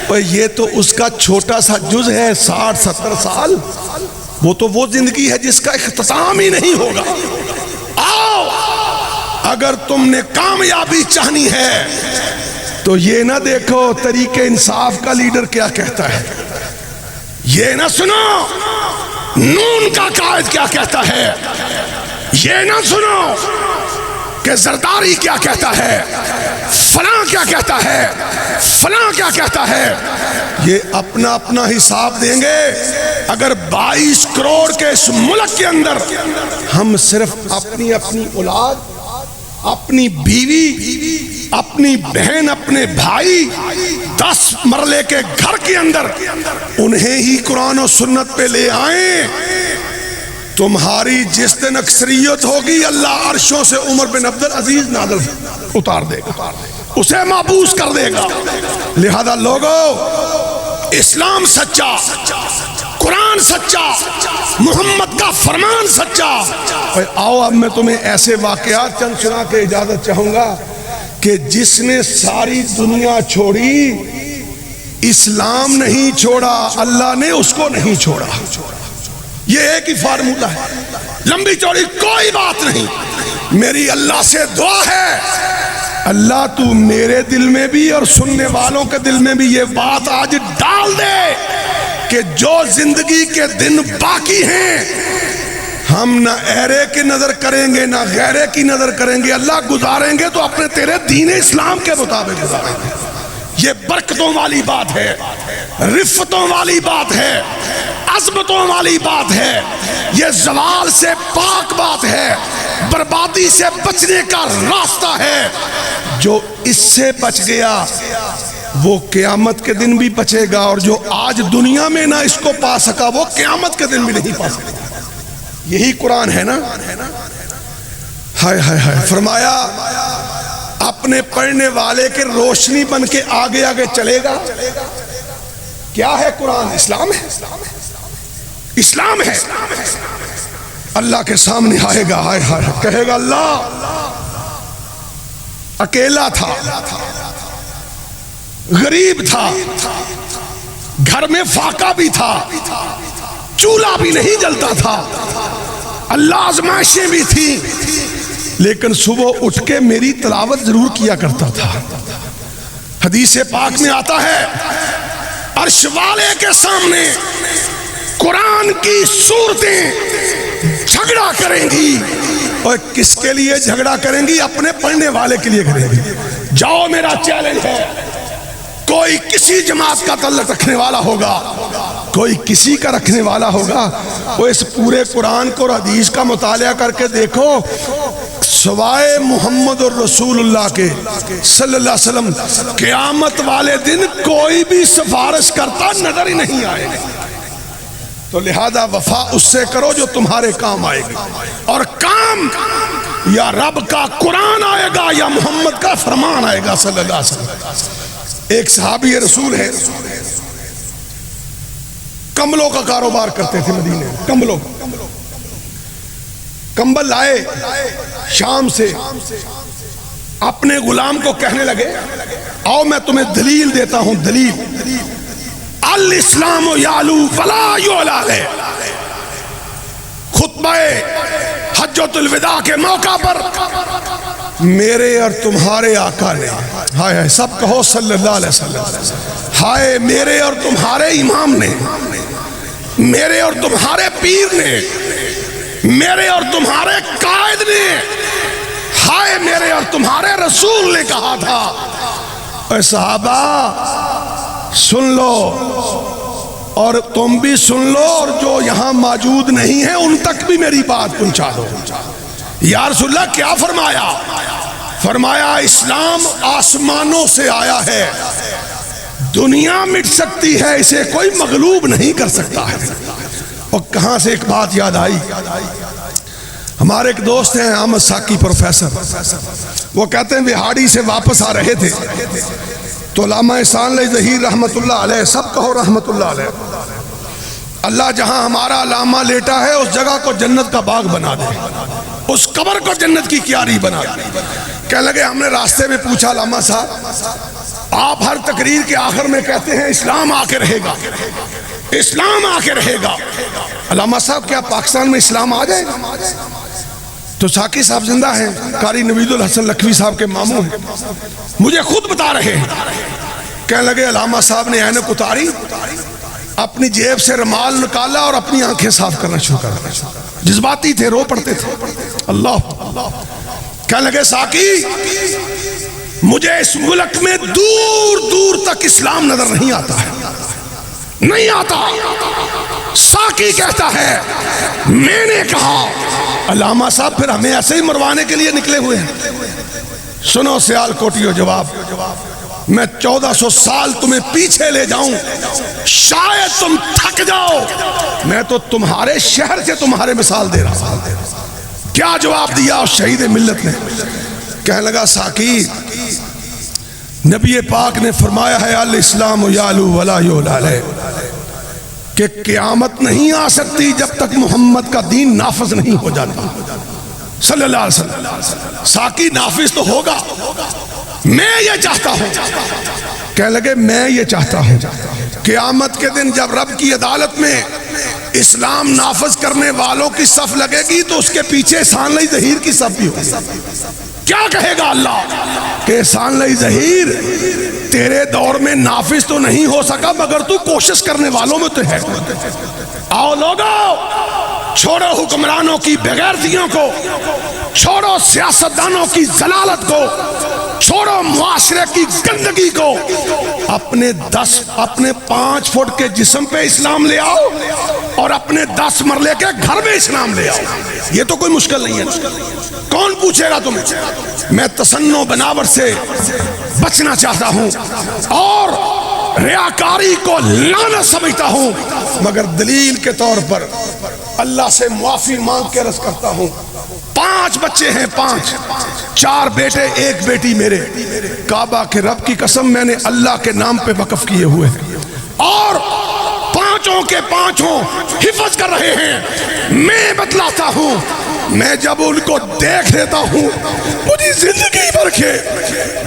اور یہ تو اس کا چھوٹا سا جز ہے، 60-70 سال. وہ تو وہ زندگی ہے جس کا اختتام ہی نہیں ہوگا. آؤ اگر تم نے کامیابی چاہنی ہے تو یہ نہ دیکھو طریق انصاف کا لیڈر کیا کہتا ہے، یہ نہ سنو نون کا قائد کیا کہتا ہے، یہ نہ سنو کہ زرداری کیا کہتا ہے، فلاں کیا کہتا ہے، فلاں کیا کہتا ہے. یہ اپنا اپنا حساب دیں گے. اگر 22 کروڑ کے اس ملک کے اندر ہم صرف اپنی اولاد، اپنی بیوی، اپنی بہن، اپنے بھائی 10 مرلے کے گھر کے اندر انہیں ہی قرآن و سنت پہ لے آئیں، تمہاری جس دن اکثریت ہوگی اللہ عرشوں سے عمر بن عبدالعزیز نازل اتار دے گا، اسے محبوس کر دے گا. لہذا لوگو، اسلام سچا، قرآن سچا، محمد کا فرمان سچا. آؤ اب میں تمہیں ایسے واقعات چند سنا کے اجازت چاہوں گا کہ جس نے ساری دنیا چھوڑی، اسلام نہیں چھوڑا، اللہ نے اس کو نہیں چھوڑا. یہ ایک ہی فارمولہ ہے، لمبی چوڑی کوئی بات نہیں. میری اللہ سے دعا ہے، اللہ تو میرے دل میں بھی اور سننے والوں کے دل میں بھی یہ بات آج ڈال دے کہ جو زندگی کے دن باقی ہیں ہم نہ ایرے کی نظر کریں گے نہ غیرے کی نظر کریں گے. اللہ گزاریں گے تو اپنے تیرے دین اسلام کے مطابق گزاریں گے. یہ برکتوں والی بات ہے، رفتوں والی بات ہے، عظمتوں والی بات ہے. یہ زوال سے پاک بات ہے، بربادی سے بچنے کا راستہ ہے. جو اس سے بچ گیا وہ قیامت کے دن بھی بچے گا، اور جو آج دنیا میں نہ اس کو پا سکا وہ قیامت کے دن بھی نہیں پا سکتا. یہی قرآن ہے نا. ہائے ہائے ہائے، فرمایا اپنے پڑھنے والے کے روشنی بن کے آگے آگے چلے گا. کیا ہے قرآن؟ اسلام ہے، اسلام ہے. اللہ کے سامنے آئے گا، ہائے ہائے، کہے گا اللہ اکیلا تھا، غریب تھا، گھر میں فاقہ بھی تھا، چولہا بھی نہیں جلتا تھا، اللہ آزمائشیں بھی تھی، لیکن صبح اٹھ کے میری تلاوت ضرور کیا کرتا تھا. حدیث پاک میں آتا ہے عرش والے کے سامنے قرآن کی صورتیں جھگڑا کریں گی. اور کس کے لیے جھگڑا کریں گی؟ اپنے پڑھنے والے کے لیے کریں گی. جاؤ، میرا چیلنج ہے، کوئی کسی جماعت کا تعلق رکھنے والا ہوگا، کوئی کسی کا رکھنے والا ہوگا، وہ اس پورے قرآن کو اور حدیث کا مطالعہ کر کے دیکھو، سوائے محمد الرسول اللہ کے صلی اللہ علیہ وسلم قیامت والے دن کوئی بھی سفارش کرتا نظر ہی نہیں آئے گا. تو لہذا وفا اس سے کرو جو تمہارے کام آئے گی، اور کام یا رب کا قرآن آئے گا یا محمد کا فرمان آئے گا صلی اللہ علیہ وسلم. ایک صحابی رسول ہے، کمبلوں کا کاروبار کرتے تھے مدینے میں. کمبلوں کا کمبل لائے شام سے، اپنے غلام کو کہنے لگے آؤ میں تمہیں دلیل دیتا ہوں. دلیل الاسلام یعلو ولا یعلا علیہ. خطبہ حجۃ الوداع کے موقع پر میرے اور تمہارے آقا نے، ہائے ہائے سب کہو صلی اللہ علیہ وسلم، ہائے میرے اور تمہارے امام نے، میرے اور تمہارے پیر نے، میرے اور تمہارے قائد نے، ہائے میرے اور تمہارے رسول نے کہا تھا اے صحابہ سن لو، اور تم بھی سن لو، اور جو یہاں موجود نہیں ہیں ان تک بھی میری بات پہنچا دو. یا رسول اللہ کیا فرمایا؟ فرمایا اسلام آسمانوں سے آیا ہے، دنیا مٹ سکتی ہے، اسے کوئی مغلوب نہیں کر سکتا ہے. اور کہاں سے ایک بات یاد آئی، ہمارے ایک دوست ہیں احمد ساکی پروفیسر، وہ کہتے ہیں بہاڑی سے واپس آ رہے تھے تو علامہ احسان علیہ ظہیر رحمت اللہ علیہ، سب کہو رحمت اللہ علیہ، اللہ جہاں ہمارا علامہ لیٹا ہے اس جگہ کو جنت کا باغ بنا دے، اس قبر کو جنت کی کیاری بنا دے. کہنے لگے ہم نے راستے میں پوچھا علامہ صاحب آپ ہر تقریر کے آخر میں کہتے ہیں اسلام آ کے رہے گا، اسلام آ کے رہے گا، علامہ صاحب کیا پاکستان میں اسلام آ جائے گا؟ تو ساکی صاحب زندہ ہیں، قاری نوید الحسن لکھوی صاحب کے ماموں ہیں، مجھے خود بتا رہے ہیں. کہنے لگے علامہ صاحب نے اینک اتاری، اپنی جیب سے رومال نکالا اور اپنی آنکھیں صاف کرنا شروع کر دیا. جذباتی تھے، رو پڑتے تھے. اللہ کہنے لگے ساکی مجھے اس ملک میں دور دور تک اسلام نظر نہیں آتا ہے، نہیں آتا. ساکی کہتا ہے میں نے کہا علامہ صاحب پھر ہمیں ایسے ہی مروانے کے لیے نکلے ہوئے ہیں. سنو سیال کوٹیو جواب، میں 1400 سال تمہیں پیچھے لے جاؤں، شاید تم تھک جاؤ، میں تو تمہارے شہر سے تمہارے مثال دے رہا ہوں. کیا جواب دیا اس شہید ملت نے؟ کہنے لگا ساکی نبی پاک نے فرمایا ہے الاسلام یعلو ولا یعلا علیہ، کہ قیامت نہیں آ سکتی جب تک محمد کا دین نافذ نہیں ہو جاتا صلی اللہ علیہ وسلم. ساکی نافذ تو ہوگا، میں یہ چاہتا ہوں. کہنے لگے میں یہ چاہتا ہوں قیامت کے دن جب رب کی عدالت میں اسلام نافذ کرنے والوں کی صف لگے گی تو اس کے پیچھے احسان علیہ ظہیر کی صف بھی ہوگی. کیا کہے گا اللہ کہ احسان علیہ ظہیر تیرے دور میں نافذ تو نہیں ہو سکا مگر تو کوشش کرنے والوں میں تو ہے. آؤ لوگو چھوڑو حکمرانوں کی بغیرتیوں کو، چھوڑو سیاستدانوں کی ضلالت کو، چھوڑو معاشرے کی گندگی کو، اپنے 5 فٹ کے جسم پہ اسلام لے آؤ اور اپنے 10 مرلے کے گھر میں اسلام لے آؤ. یہ تو کوئی مشکل نہیں ہے. کون پوچھے گا تمہیں؟ میں تصنع بناوٹ سے بچنا چاہتا ہوں اور ریاکاری کو لعنت سمجھتا ہوں، مگر دلیل کے طور پر اللہ سے معافی مانگ کے عرض کرتا ہوں 5 بچے ہیں، 5، 4 بیٹے 1 بیٹی میرے، کعبہ کے رب کی قسم میں نے اللہ کے نام پہ وقف کیے ہوئے ہیں اور 5 کے 5 حفظ کر رہے ہیں۔ میں بتلاتا ہوں، میں جب ان کو دیکھ لیتا ہوں مجھے زندگی بھر کے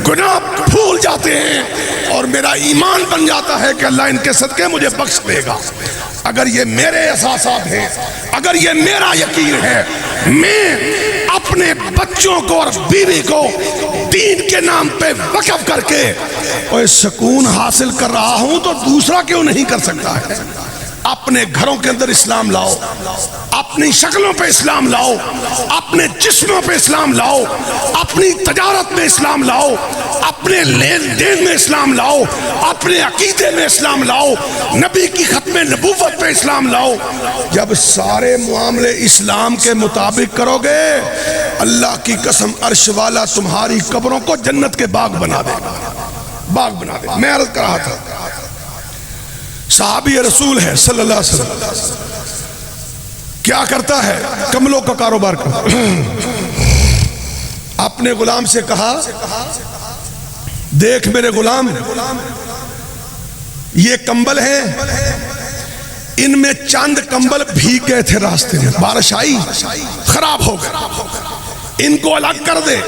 گناہ بھول جاتے ہیں اور میرا ایمان بن جاتا ہے کہ اللہ ان کے صدقے مجھے بخش دے گا۔ اگر یہ میرے احساسات ہیں، اگر یہ میرا یقین ہے، میں اپنے بچوں کو اور بیوی کو دین کے نام پہ وقف کر کے اور سکون حاصل کر رہا ہوں تو دوسرا کیوں نہیں کر سکتا ہے؟ اپنے گھروں کے اندر اسلام لاؤ، اپنی شکلوں پہ اسلام لاؤ، اپنے جسموں پہ اسلام لاؤ، اپنی تجارت میں اسلام لاؤ، اپنے لین دین میں اسلام لاؤ، اپنے عقیدے میں اسلام لاؤ، نبی کی ختم نبوت پہ اسلام لاؤ۔ جب سارے معاملے اسلام کے مطابق کرو گے، اللہ کی قسم عرش والا تمہاری قبروں کو جنت کے باغ بنا دے گا، باغ بنا دے گا۔ میں عرض کر رہا تھا صحابی رسول ہے صلی اللہ علیہ وسلم، کیا کرتا ہے؟ کملوں کا کاروبار کرتا۔ اپنے غلام سے کہا دیکھ میرے غلام، یہ کمبل ہیں، ان میں چند کمبل بھیگ گئے تھے راستے میں، بارش آئی خراب ہو گئے، ان کو الگ کر دے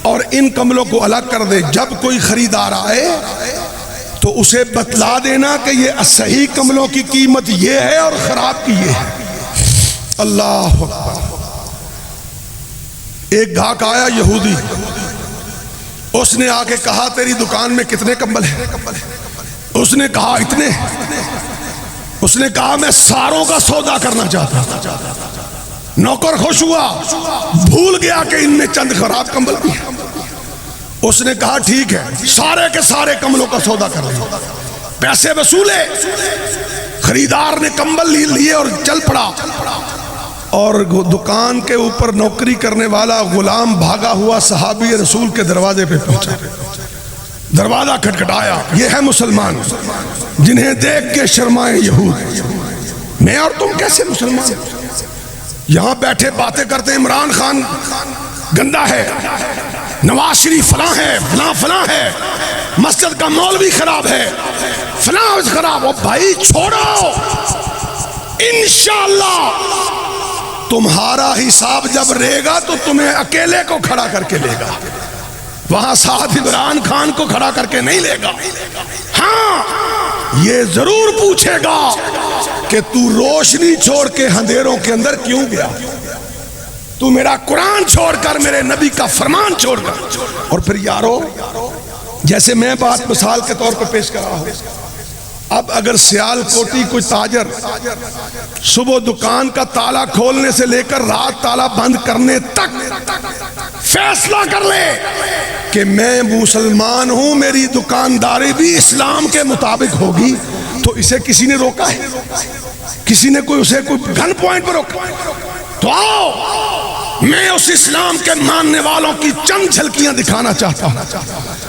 اور ان کمبلوں کو الگ کر دے۔ جب کوئی خریدار آئے تو اسے بتلا دینا کہ یہ صحیح کملوں کی قیمت یہ ہے اور خراب کی یہ ہے۔ اللہ اکبر۔ ایک گاہک آیا یہودی، اس نے آ کے کہا تیری دکان میں کتنے کمبل ہیں؟ اس نے کہا اتنے۔ اس نے کہا میں ساروں کا سودا کرنا چاہتا ہوں۔ نوکر خوش ہوا، بھول گیا کہ ان میں چند خراب کمبل بھی ہیں۔ اس نے کہا ٹھیک ہے، سارے کے سارے کمبلوں کا سودا کر لیں۔ پیسے وصولے، خریدار نے کمبل لیے اور چل پڑا، اور دکان کے اوپر نوکری کرنے والا غلام بھاگا ہوا صحابی رسول کے دروازے پہ پہنچا۔ دروازہ کھٹکھٹایا، یہ ہے مسلمان جنہیں دیکھ کے شرمائے یہود، میں اور تم کیسے مسلمان؟ یہاں بیٹھے باتیں کرتے عمران خان گندا ہے، نواز شریف فلاں ہے، فلاں فلاں ہے، مسجد کا مولوی خراب ہے، فلاں خراب ہو۔ بھائی چھوڑو، انشاءاللہ تمہارا حساب جب رہے گا تو تمہیں اکیلے کو کھڑا کر کے لے گا، وہاں ساتھ عمران خان کو کھڑا کر کے نہیں لے گا۔ ہاں یہ ضرور پوچھے گا کہ تو روشنی چھوڑ کے اندھیروں کے اندر کیوں گیا؟ تو میرا قرآن چھوڑ کر، میرے نبی کا فرمان چھوڑ کر۔ اور پھر یارو، جیسے میں بات مثال کے طور پہ پیش کر رہا ہوں، اب اگر سیال کوٹی کوئی تاجر صبح دکان کا تالا کھولنے سے لے کر رات تالا بند کرنے تک فیصلہ کر لے کہ میں مسلمان ہوں، میری دکانداری بھی اسلام کے مطابق ہوگی، تو اسے کسی نے روکا ہے؟ کسی نے اسے کوئی گن پوائنٹ پر روکا؟ تو آؤ، میں اس اسلام کے ماننے والوں کی چند جھلکیاں دکھانا چاہتا ہوں۔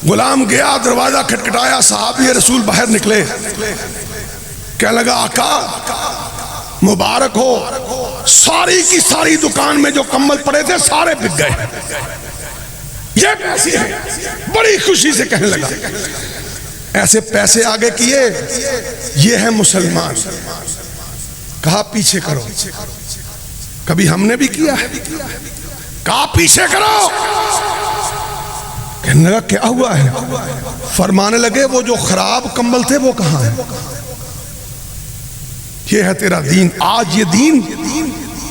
غلام گیا، دروازہ کھٹکھٹایا، صحابی رسول باہر نکلے، کہنے لگا آقا مبارک ہو، ساری کی ساری دکان میں جو کمبل پڑے تھے سارے بک گئے، یہ پیسے ہیں۔ بڑی خوشی سے کہنے لگا ایسے پیسے آگے کیے، یہ ہے مسلمان۔ کہا پیچھے کرو، کبھی ہم نے بھی کیا ہے، کہا پیچھے کرو۔ کہنے لگا کیا ہوا ہے؟ فرمانے لگے وہ جو خراب کمبل تھے وہ کہاں ہیں؟ یہ ہے تیرا دین۔ آج یہ دین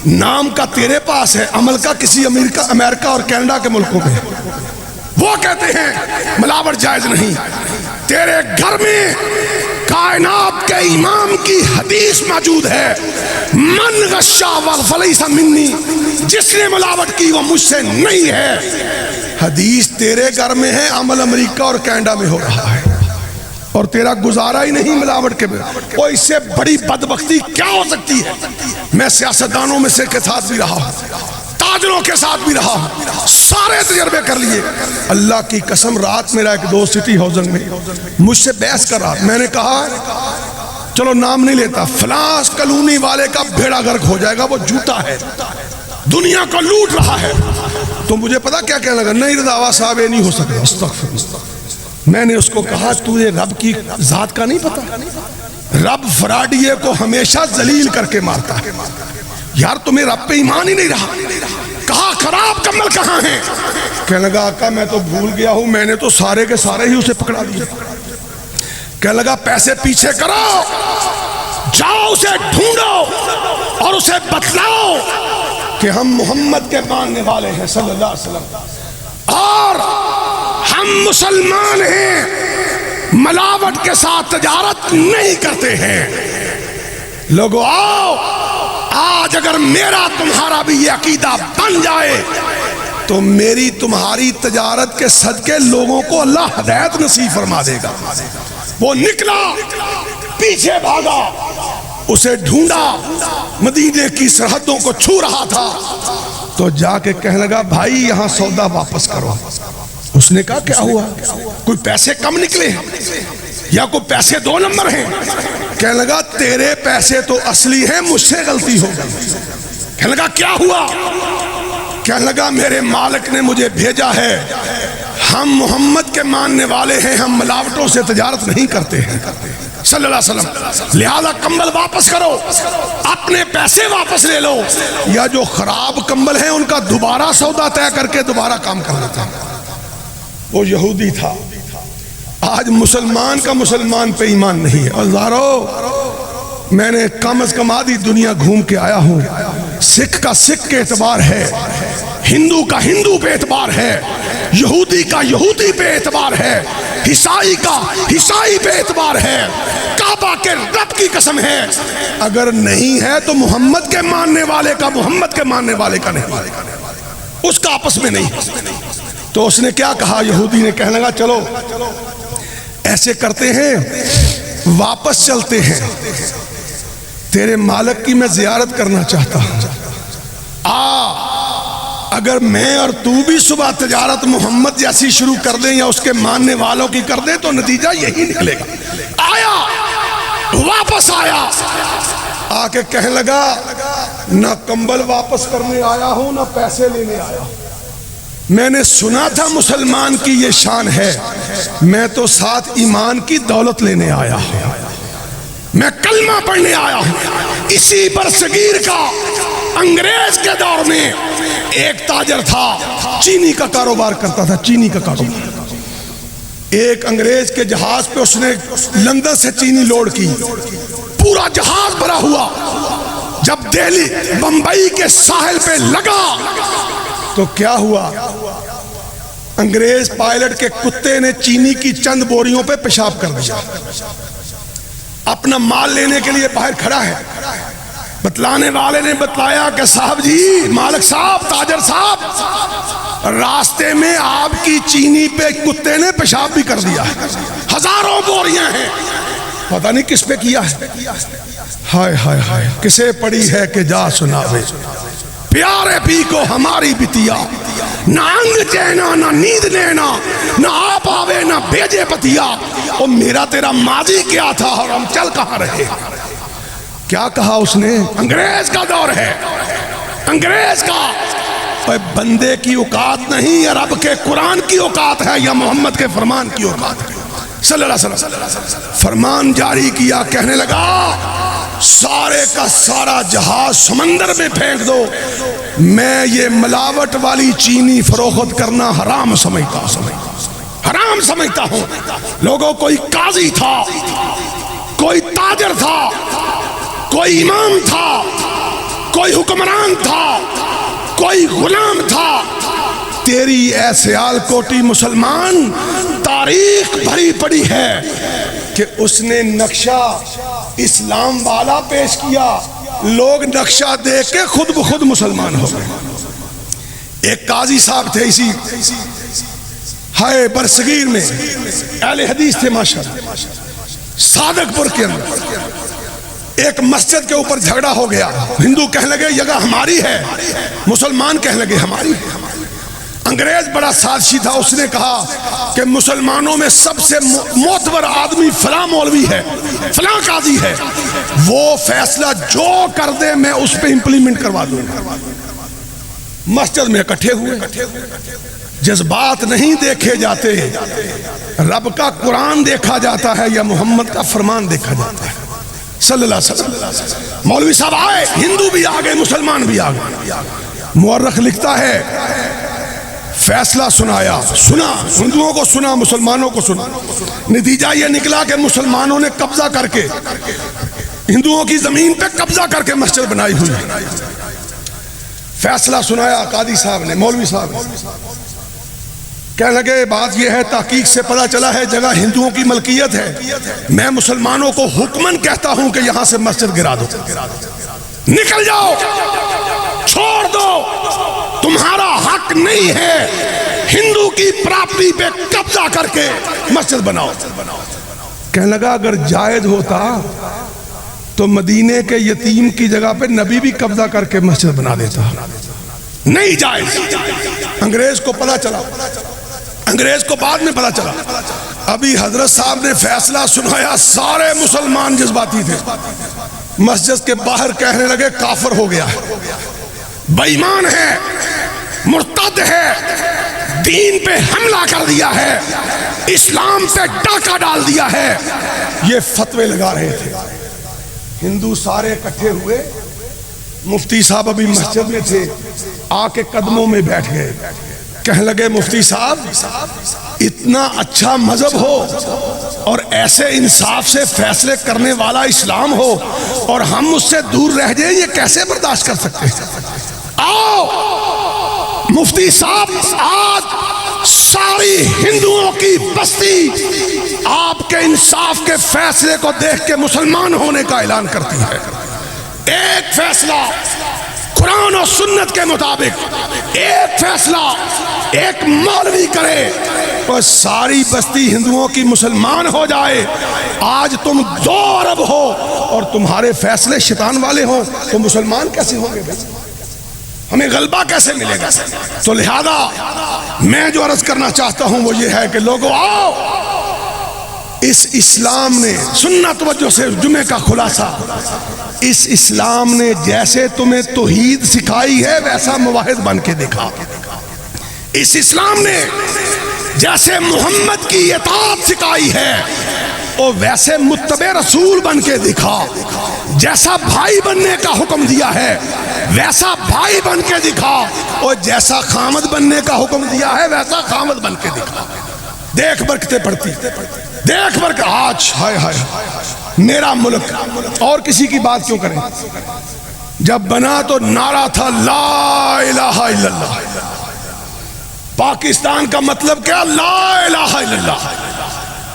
نام کا تیرے پاس ہے، عمل کا کسی امریکہ اور کینیڈا کے ملکوں میں۔ وہ کہتے ہیں ملاوٹ جائز نہیں۔ تیرے گھر میں کائنات کے امام کی حدیث موجود ہے، من غشا فلیس منی، جس نے ملاوٹ کی وہ مجھ سے نہیں ہے۔ حدیث تیرے گھر میں ہے، عمل امریکہ اور کینیڈا میں ہو رہا ہے، اور تیرا گزارا ہی نہیں ملاوٹ کے بغیر۔ وہ اس سے بڑی بدبختی کیا ہو سکتی ہے؟ میں سیاستدانوں میں سے کے ساتھ بھی رہا ہوں، تاجروں کے ساتھ بھی رہا ہوں، سارے تجربے کر لیے۔ اللہ کی قسم رات میرا ایک دوست سٹی ہاؤسنگ میں مجھ سے بحث کر رہا، میں نے کہا چلو نام نہیں لیتا، فلاں کالونی والے کا بھیڑا گرک ہو جائے گا، وہ جھوٹا ہے، دنیا کو لوٹ رہا ہے۔ تو مجھے پتا کیا کہنے لگا، نہیں رضا صاحب یہ نہیں ہو سکتا۔ استغفر۔ میں نے اس کو کہا تجھے رب کی ذات کا نہیں پتا؟ رب فراڈیے کو ہمیشہ ذلیل کر کے مارتا ہے۔ یار تمہیں رب پہ ایمان ہی نہیں رہا۔ کہا خراب کمل کہاں ہیں؟ کہنے لگا آقا میں تو بھول گیا ہوں، میں نے تو سارے کے سارے ہی اسے پکڑا دیا۔ کہنے لگا پیسے پیچھے کرو، جاؤ اسے ڈھونڈو اور اسے بتلاؤ کہ ہم محمد کے ماننے والے ہیں صلی اللہ علیہ وسلم، اور ہم مسلمان ہیں، ملاوٹ کے ساتھ تجارت نہیں کرتے ہیں۔ لوگو آؤ، آج اگر میرا تمہارا بھی یہ عقیدہ بن جائے تو میری تمہاری تجارت کے صدقے لوگوں کو اللہ ہدایت نصیب فرما دے گا۔ وہ نکلا، پیچھے بھاگا، اسے ڈھونڈا، مدینے کی سرحدوں کو چھو رہا تھا، تو جا کے کہنے لگا بھائی یہاں سودا واپس کرو۔ اس نے کہا کیا ہوا؟ کوئی پیسے کم نکلے ہیں یا کوئی پیسے 2 نمبر ہیں؟ کہنے لگا تیرے پیسے تو اصلی ہیں، مجھ سے غلطی ہو گئی۔ کہنے لگا کیا ہوا؟ کہنے لگا میرے مالک نے مجھے بھیجا ہے، ہم محمد کے ماننے والے ہیں، ہم ملاوٹوں سے تجارت نہیں کرتے ہیں صلی اللہ علیہ وسلم، لہذا کمبل واپس کرو، اپنے پیسے واپس لے لو، یا جو خراب کمبل ہیں ان کا دوبارہ سودا طے کر کے دوبارہ کام کر لیتا۔ وہ یہودی تھا۔ آج مسلمان کا مسلمان پہ ایمان نہیں ہے۔ اور میں نے کم از کم آدھی دنیا گھوم کے آیا ہوں، سکھ کا سکھ کے اعتبار ہے، ہندو کا ہندو پہ اعتبار ہے، یہودی کا یہودی پہ اعتبار ہے، عیسائی کا عیسائی پہ اعتبار ہے، کعبہ کے رب کی قسم ہے اگر نہیں ہے تو محمد کے ماننے والے کا محمد کے ماننے والے کا نہیں، اس کا آپس میں نہیں۔ تو اس نے کیا کہا، یہودی نے کہنے لگا چلو ایسے کرتے ہیں، واپس چلتے ہیں، تیرے مالک کی میں زیارت کرنا چاہتا ہوں، اگر میں اور تو بھی صبح تجارت محمد جیسی شروع کر دیں یا اس کے ماننے والوں کی کر دیں تو نتیجہ یہی نکلے گا۔ آیا، واپس آیا، آ کے کہنے لگا نہ کمبل واپس کرنے آیا ہوں نہ پیسے لینے آیا ہوں، میں نے سنا تھا مسلمان کی یہ شان ہے، میں تو ساتھ ایمان کی دولت لینے آیا ہوں، میں کلمہ پڑھنے آیا ہوں۔ اسی برصغیر کا انگریز کے دور میں ایک تاجر تھا، چینی کا کاروبار کرتا تھا، چینی کا کاروبار۔ ایک انگریز کے جہاز پہ اس نے لندن سے چینی لوڈ کی، پورا جہاز بھرا ہوا، جب دہلی بمبئی کے ساحل پہ لگا تو کیا ہوا، انگریز پائلٹ کے کتے نے چینی کی چند بوریوں پہ پیشاب کر دیا۔ اپنا مال لینے کے لیے باہر کھڑا ہے، بتلانے والے نے بتلایا کہ صاحب جی، مالک صاحب، تاجر صاحب، راستے میں آپ کی چینی پہ کتے نے پیشاب بھی کر دیا ہے، ہزاروں بوریاں ہیں، پتہ نہیں کس پہ کیا ہے۔ ہائے ہائے ہائے، کسے پڑی ہے کہ جا سناوے، پیارے پی کو ہماری بتیا، نہ انگ چینا نہ نیند لینا، نہ آپ آوے نہ بھیجے پتیا، اور میرا تیرا ماضی کیا تھا اور ہم چل کہاں رہے۔ کیا کہا اس نے، انگریز کا دور ہے، انگریز کا، بندے کی اوقات نہیں، رب کے قرآن کی اوقات ہے یا محمد کے فرمان کی اوقات ہے صلی اللہ علیہ وسلم۔ فرمان جاری کیا، کہنے لگا سارے کا سارا جہاز سمندر میں پھینک دو، میں یہ ملاوٹ والی چینی فروخت کرنا حرام سمجھتا ہوں، حرام سمجھتا ہوں۔ لوگوں، کوئی قاضی تھا، کوئی تاجر تھا، کوئی امام تھا، کوئی حکمران تھا، کوئی غلام تھا، تیری اے سیال کوٹی مسلمان تاریخ بھری پڑی ہے کہ اس نے نقشہ اسلام والا پیش کیا، لوگ نقشہ دیکھ کے خود بخود مسلمان ہو گئے۔ ایک قاضی صاحب تھے اسی ہائے برصغیر میں، اہل حدیث تھے ماشاءاللہ، صادق پور کے اندر، ایک مسجد کے اوپر جھگڑا ہو گیا، ہندو کہنے لگے یہ جگہ ہماری ہے، مسلمان کہنے لگے ہماری ہے۔ انگریز بڑا سازشی تھا، اس نے کہا کہ مسلمانوں میں سب سے معتبر آدمی فلاں مولوی ہے، فلاں قاضی ہے، وہ فیصلہ جو کر دے میں اس پہ امپلیمنٹ کروا دوں گا۔ مسجد میں اکٹھے ہوئے، جذبات نہیں دیکھے جاتے، رب کا قرآن دیکھا جاتا ہے یا محمد کا فرمان دیکھا جاتا ہے صلی اللہ علیہ وسلم۔ مولوی صاحب آئے، ہندو بھی آ گئے، مسلمان بھی آ گئے۔ مورخ لکھتا ہے فیصلہ سنایا، سنا، ہندوؤں کو سنا، مسلمانوں کو سنا۔ نتیجہ یہ نکلا کہ مسلمانوں نے قبضہ کر کے ہندوؤں کی زمین پہ قبضہ کر کے مسجد بنائی ہوئی ہے۔ فیصلہ سنایا قاضی صاحب نے، مولوی صاحب نے، کہنے لگے بات یہ ہے، تحقیق سے پتہ چلا ہے جگہ ہندوؤں کی ملکیت ہے، میں مسلمانوں کو حکماً کہتا ہوں کہ یہاں سے مسجد گرا دو، نکل جاؤ، چھوڑ دو، تمہارا حق نہیں ہے ہندو کی پراپرٹی پہ قبضہ کر کے مسجد بناؤ۔ کہنے لگا اگر جائز ہوتا تو مدینے کے یتیم کی جگہ پہ نبی بھی قبضہ کر کے مسجد بنا دیتا، نہیں جائز۔ انگریز کو پتہ چلا، انگریز کو بعد میں پتہ چلا، ابھی حضرت صاحب نے فیصلہ سنایا، سارے مسلمان جذباتی تھے، مسجد کے باہر کہنے لگے کافر ہو گیا ہے، بے ایمان ہے، مرتد ہے، دین پہ حملہ کر دیا ہے، اسلام پہ ڈاکہ ڈال دیا ہے، یہ فتوے لگا رہے تھے۔ ہندو سارے اکٹھے ہوئے، مفتی صاحب ابھی مسجد میں تھے، آ کے قدموں میں بیٹھ گئے، کہنے لگے مفتی صاحب اتنا اچھا مذہب ہو اور ایسے انصاف سے فیصلے کرنے والا اسلام ہو اور ہم اس سے دور رہ جائیں، یہ کیسے برداشت کر سکتے ہیں؟ آؤ مفتی صاحب، آج ساری ہندوؤں کی بستی آپ کے انصاف کے فیصلے کو دیکھ کے مسلمان ہونے کا اعلان کرتی ہے۔ ایک فیصلہ قرآن و سنت کے مطابق، ایک فیصلہ ایک مولوی کرے تو ساری بستی ہندوؤں کی مسلمان ہو جائے۔ آج تم 2 ارب ہو اور تمہارے فیصلے شیطان والے ہوں تو مسلمان کیسے ہوں گے؟ ہمیں غلبہ کیسے ملے گا؟ تو لہذا میں جو عرض کرنا چاہتا ہوں وہ یہ ہے کہ لوگوں آؤ، اس اسلام نے، سننا توجہ سے جمعے کا خلاصہ، اس اسلام نے جیسے تمہیں توحید سکھائی ہے ویسا موحد بن کے دکھا۔ اس اسلام نے جیسے محمد کی اطاعت سکھائی ہے اور ویسے متبع رسول بن کے دکھا۔ جیسا بھائی بننے کا حکم دیا ہے ویسا بھائی بن کے دکھا، اور جیسا خامد بننے کا حکم دیا ہے ویسا خامد بن کے دکھا۔ دیکھ برکتیں پڑتی، دیکھ برکت۔ آج ہائے ہائے میرا ملک، اور کسی کی بات کیوں کریں؟ جب بنا تو نعرہ تھا لا الہ الا اللہ۔ پاکستان کا مطلب کیا؟ لا الہ الا اللہ۔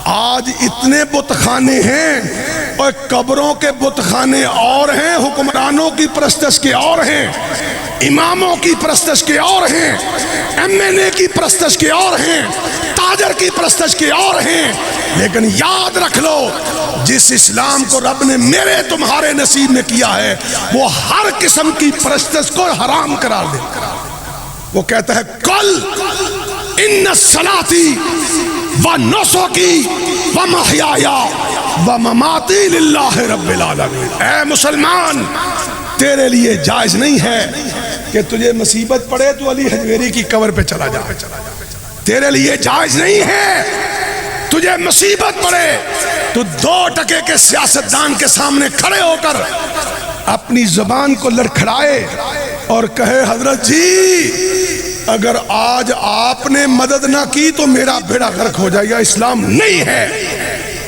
آج اتنے بت خانے ہیں اور قبروں کے بت خانے اور ہیں، حکمرانوں کی پرستش کے اور ہیں، اماموں کی پرستش کے اور ہیں، MNA کی پرستش کے اور ہیں، تاجر کی پرستش کے اور ہیں۔ لیکن یاد رکھ لو، جس اسلام کو رب نے میرے تمہارے نصیب میں کیا ہے وہ ہر قسم کی پرستش کو حرام قرار دے۔ وہ کہتا ہے کل ان صلاتی و نسکی و محیایا و مماتی للہ رب العالمین۔ اے مسلمان، تیرے لیے جائز نہیں ہے کہ تجھے مصیبت پڑے تو علی حجویری کی قبر پہ چلا جا۔ تیرے لیے جائز نہیں ہے تجھے مصیبت پڑے تو 2 ٹکے کے سیاستدان کے سامنے کھڑے ہو کر اپنی زبان کو لڑکھڑائے اور کہے حضرت جی اگر آج آپ نے مدد نہ کی تو میرا بیڑا غرق ہو جائے گا۔ اسلام نہیں ہے،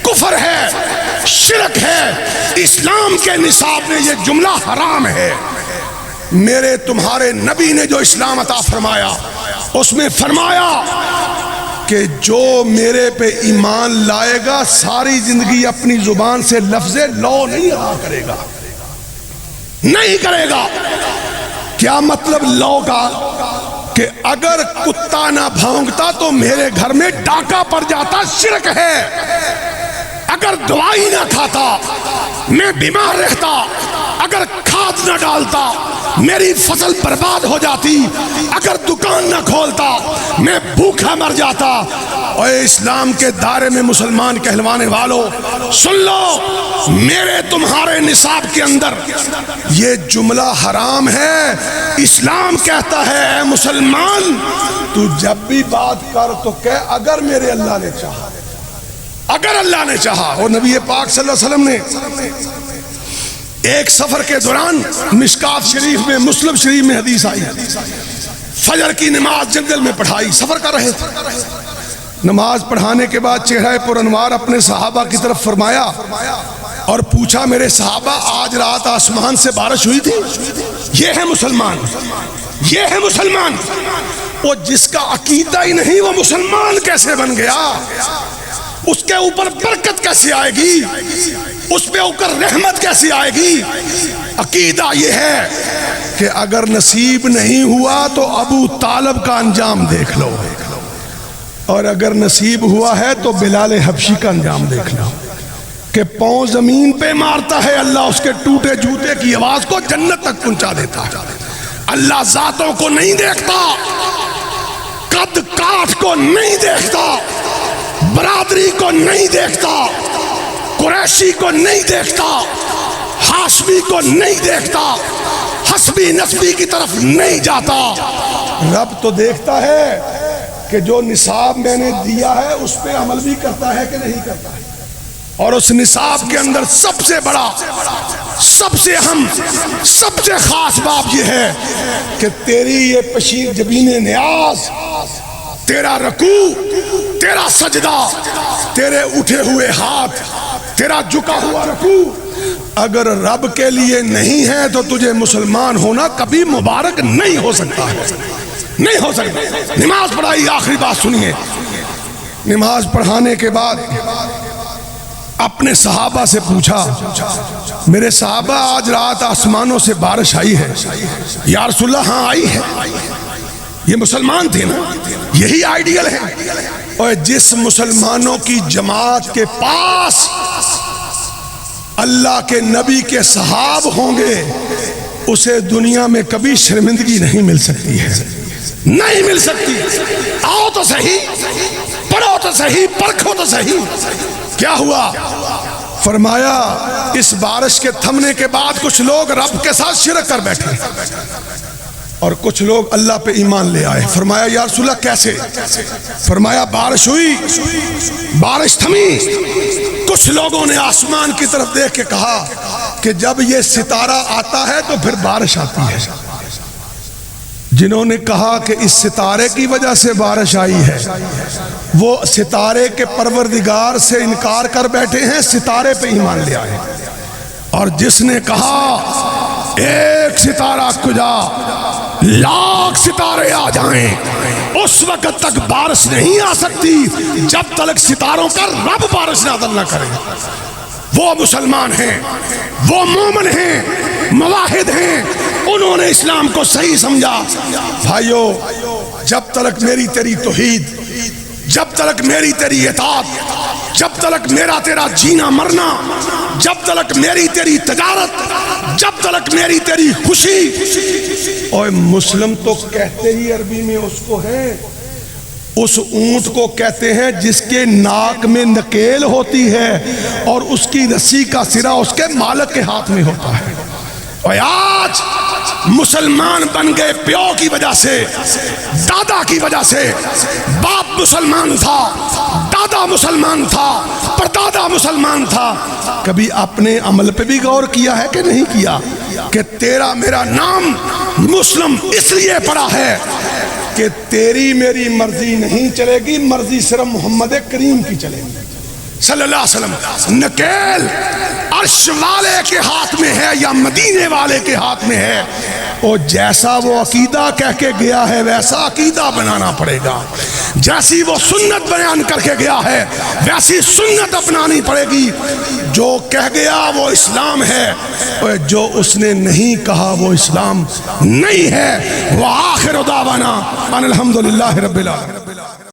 کفر ہے، شرک ہے۔ اسلام کے نصاب میں یہ جملہ حرام ہے۔ میرے تمہارے نبی نے جو اسلام عطا فرمایا اس میں فرمایا کہ جو میرے پہ ایمان لائے گا ساری زندگی اپنی زبان سے لفظ لا نہیں ادا کرے گا، نہیں کرے گا۔ کیا مطلب لا کا؟ کہ اگر کتا نہ بھونکتا تو میرے گھر میں ڈاکہ پڑ جاتا، شرک ہے۔ اگر دوائی نہ کھاتا میں بیمار رہتا، اگر کھاد نہ ڈالتا میری فصل برباد ہو جاتی، اگر دکان نہ کھولتا میں بھوکا مر جاتا۔ اور اسلام کے دائرے میں مسلمان کہلوانے والوں سن لو، میرے تمہارے نصاب کے اندر یہ جملہ حرام ہے۔ اسلام کہتا ہے اے مسلمان تو جب بھی بات کر تو کہہ اگر میرے اللہ نے چاہا، اگر اللہ نے چاہا۔ اور نبی پاک صلی اللہ علیہ وسلم نے ایک سفر کے دوران مشکات شریف میں، مسلم شریف میں حدیث آئی، فجر کی نماز جنگل میں پڑھائی، سفر کر رہے تھے۔ نماز پڑھانے کے بعد چہرہ پر انوار اپنے صحابہ کی طرف فرمایا اور پوچھا میرے صحابہ آج رات آسمان سے بارش ہوئی تھی؟ یہ ہے مسلمان، یہ ہے مسلمان۔ وہ جس کا عقیدہ ہی نہیں وہ مسلمان کیسے بن گیا؟ اس کے اوپر برکت کیسے آئے گی؟ اس پہ اوپر رحمت کیسے آئے گی؟ عقیدہ یہ ہے کہ اگر نصیب نہیں ہوا تو ابو طالب کا انجام دیکھ لو، اور اگر نصیب ہوا ہے تو بلال حبشی کا انجام دیکھ لو کہ پاؤں زمین پہ مارتا ہے، اللہ اس کے ٹوٹے جوتے کی آواز کو جنت تک پہنچا دیتا ہے۔ اللہ ذاتوں کو نہیں دیکھتا، قد کاٹ کو نہیں دیکھتا، برادری کو نہیں دیکھتا، قریشی کو نہیں دیکھتا، ہاشمی کو نہیں دیکھتا، حسبی نسبی کی طرف نہیں جاتا۔ رب تو دیکھتا ہے کہ جو نصاب میں نے دیا ہے اس پہ عمل بھی کرتا ہے کہ نہیں کرتا ہے۔ اور اس نصاب کے اندر سب سے بڑا، سب سے اہم، سب سے خاص بات یہ ہے کہ تیری یہ پشیر جبین نیاز، تیرا رکوع، تیرا سجدہ، تیرے اٹھے ہوئے ہاتھ، تیرا جھکا ہوا رکوع اگر رب کے لیے نہیں ہے تو تجھے مسلمان ہونا کبھی مبارک نہیں ہو سکتا ہے، نہیں ہو سکتا۔ نماز پڑھائی، آخری بات سنیے، نماز پڑھانے کے بعد اپنے صحابہ سے پوچھا میرے صحابہ آج رات آسمانوں سے بارش آئی ہے؟ یا رسول اللہ ہاں آئی ہے۔ یہ مسلمان تھے نا، یہی آئیڈیل ہے۔ اور جس مسلمانوں کی جماعت کے پاس اللہ کے نبی کے صحاب ہوں گے اسے دنیا میں کبھی شرمندگی نہیں مل سکتی ہے، نہیں مل سکتی۔ آؤ تو صحیح، پڑھو تو صحیح، پرکھو تو صحیح۔ کیا ہوا؟ فرمایا اس بارش کے تھمنے کے بعد کچھ لوگ رب کے ساتھ شرک کر بیٹھے اور کچھ لوگ اللہ پہ ایمان لے آئے۔ فرمایا یا رسول اللہ کیسے؟ فرمایا بارش ہوئی، بارش تھمی، کچھ لوگوں نے آسمان کی طرف دیکھ کے کہا کہ جب یہ ستارہ آتا ہے تو پھر بارش آتی ہے۔ جنہوں نے کہا کہ اس ستارے کی وجہ سے بارش آئی ہے وہ ستارے کے پروردگار سے انکار کر بیٹھے ہیں، ستارے پہ ایمان لے آئے۔ اور جس نے کہا ایک ستارہ کجا لاکھ ستارے آ جائیں اس وقت تک بارش نہیں آ سکتی جب تک ستاروں پر رب بارش نازل نہ کرے۔ وہ مسلمان ہیں، وہ مومن ہیں، مواحد ہیں، انہوں نے اسلام کو صحیح سمجھا۔ بھائیو جب تک میری تیری توحید، جب تک میری تیری اطاعت، جب تک میرا تیرا جینا مرنا، جب تک میری تیری تجارت، جب تک میری تیری خوشی، اور مسلم تو کہتے ہی عربی میں اس کو ہے، اس اونٹ کو کہتے ہیں جس کے ناک میں نکیل ہوتی ہے اور اس کی رسی کا سرا اس کے مالک کے ہاتھ میں ہوتا ہے۔ اور آج مسلمان بن گئے پیو کی وجہ سے، دادا کی وجہ سے۔ باپ مسلمان تھا، دادا مسلمان تھا، پردادا مسلمان تھا۔ کبھی اپنے عمل پہ بھی غور کیا ہے کہ نہیں کیا کہ تیرا میرا نام مسلم اس لیے پڑا ہے کہ تیری میری مرضی نہیں چلے گی، مرضی صرف محمد کریم کی چلے گی صلی اللہ علیہ وسلم۔ نکیل عرش والے کے ہاتھ میں ہے یا مدینے والے کے ہاتھ میں ہے، اور جیسا وہ عقیدہ کہہ کے گیا ہے ویسا عقیدہ بنانا پڑے گا، جیسی وہ سنت بیان کر کے گیا ہے ویسی سنت اپنانی پڑے گی۔ جو کہہ گیا وہ اسلام ہے، اور جو اس نے نہیں کہا وہ اسلام نہیں ہے۔ وآخر دعوانا ان الحمدللہ رب العالمین۔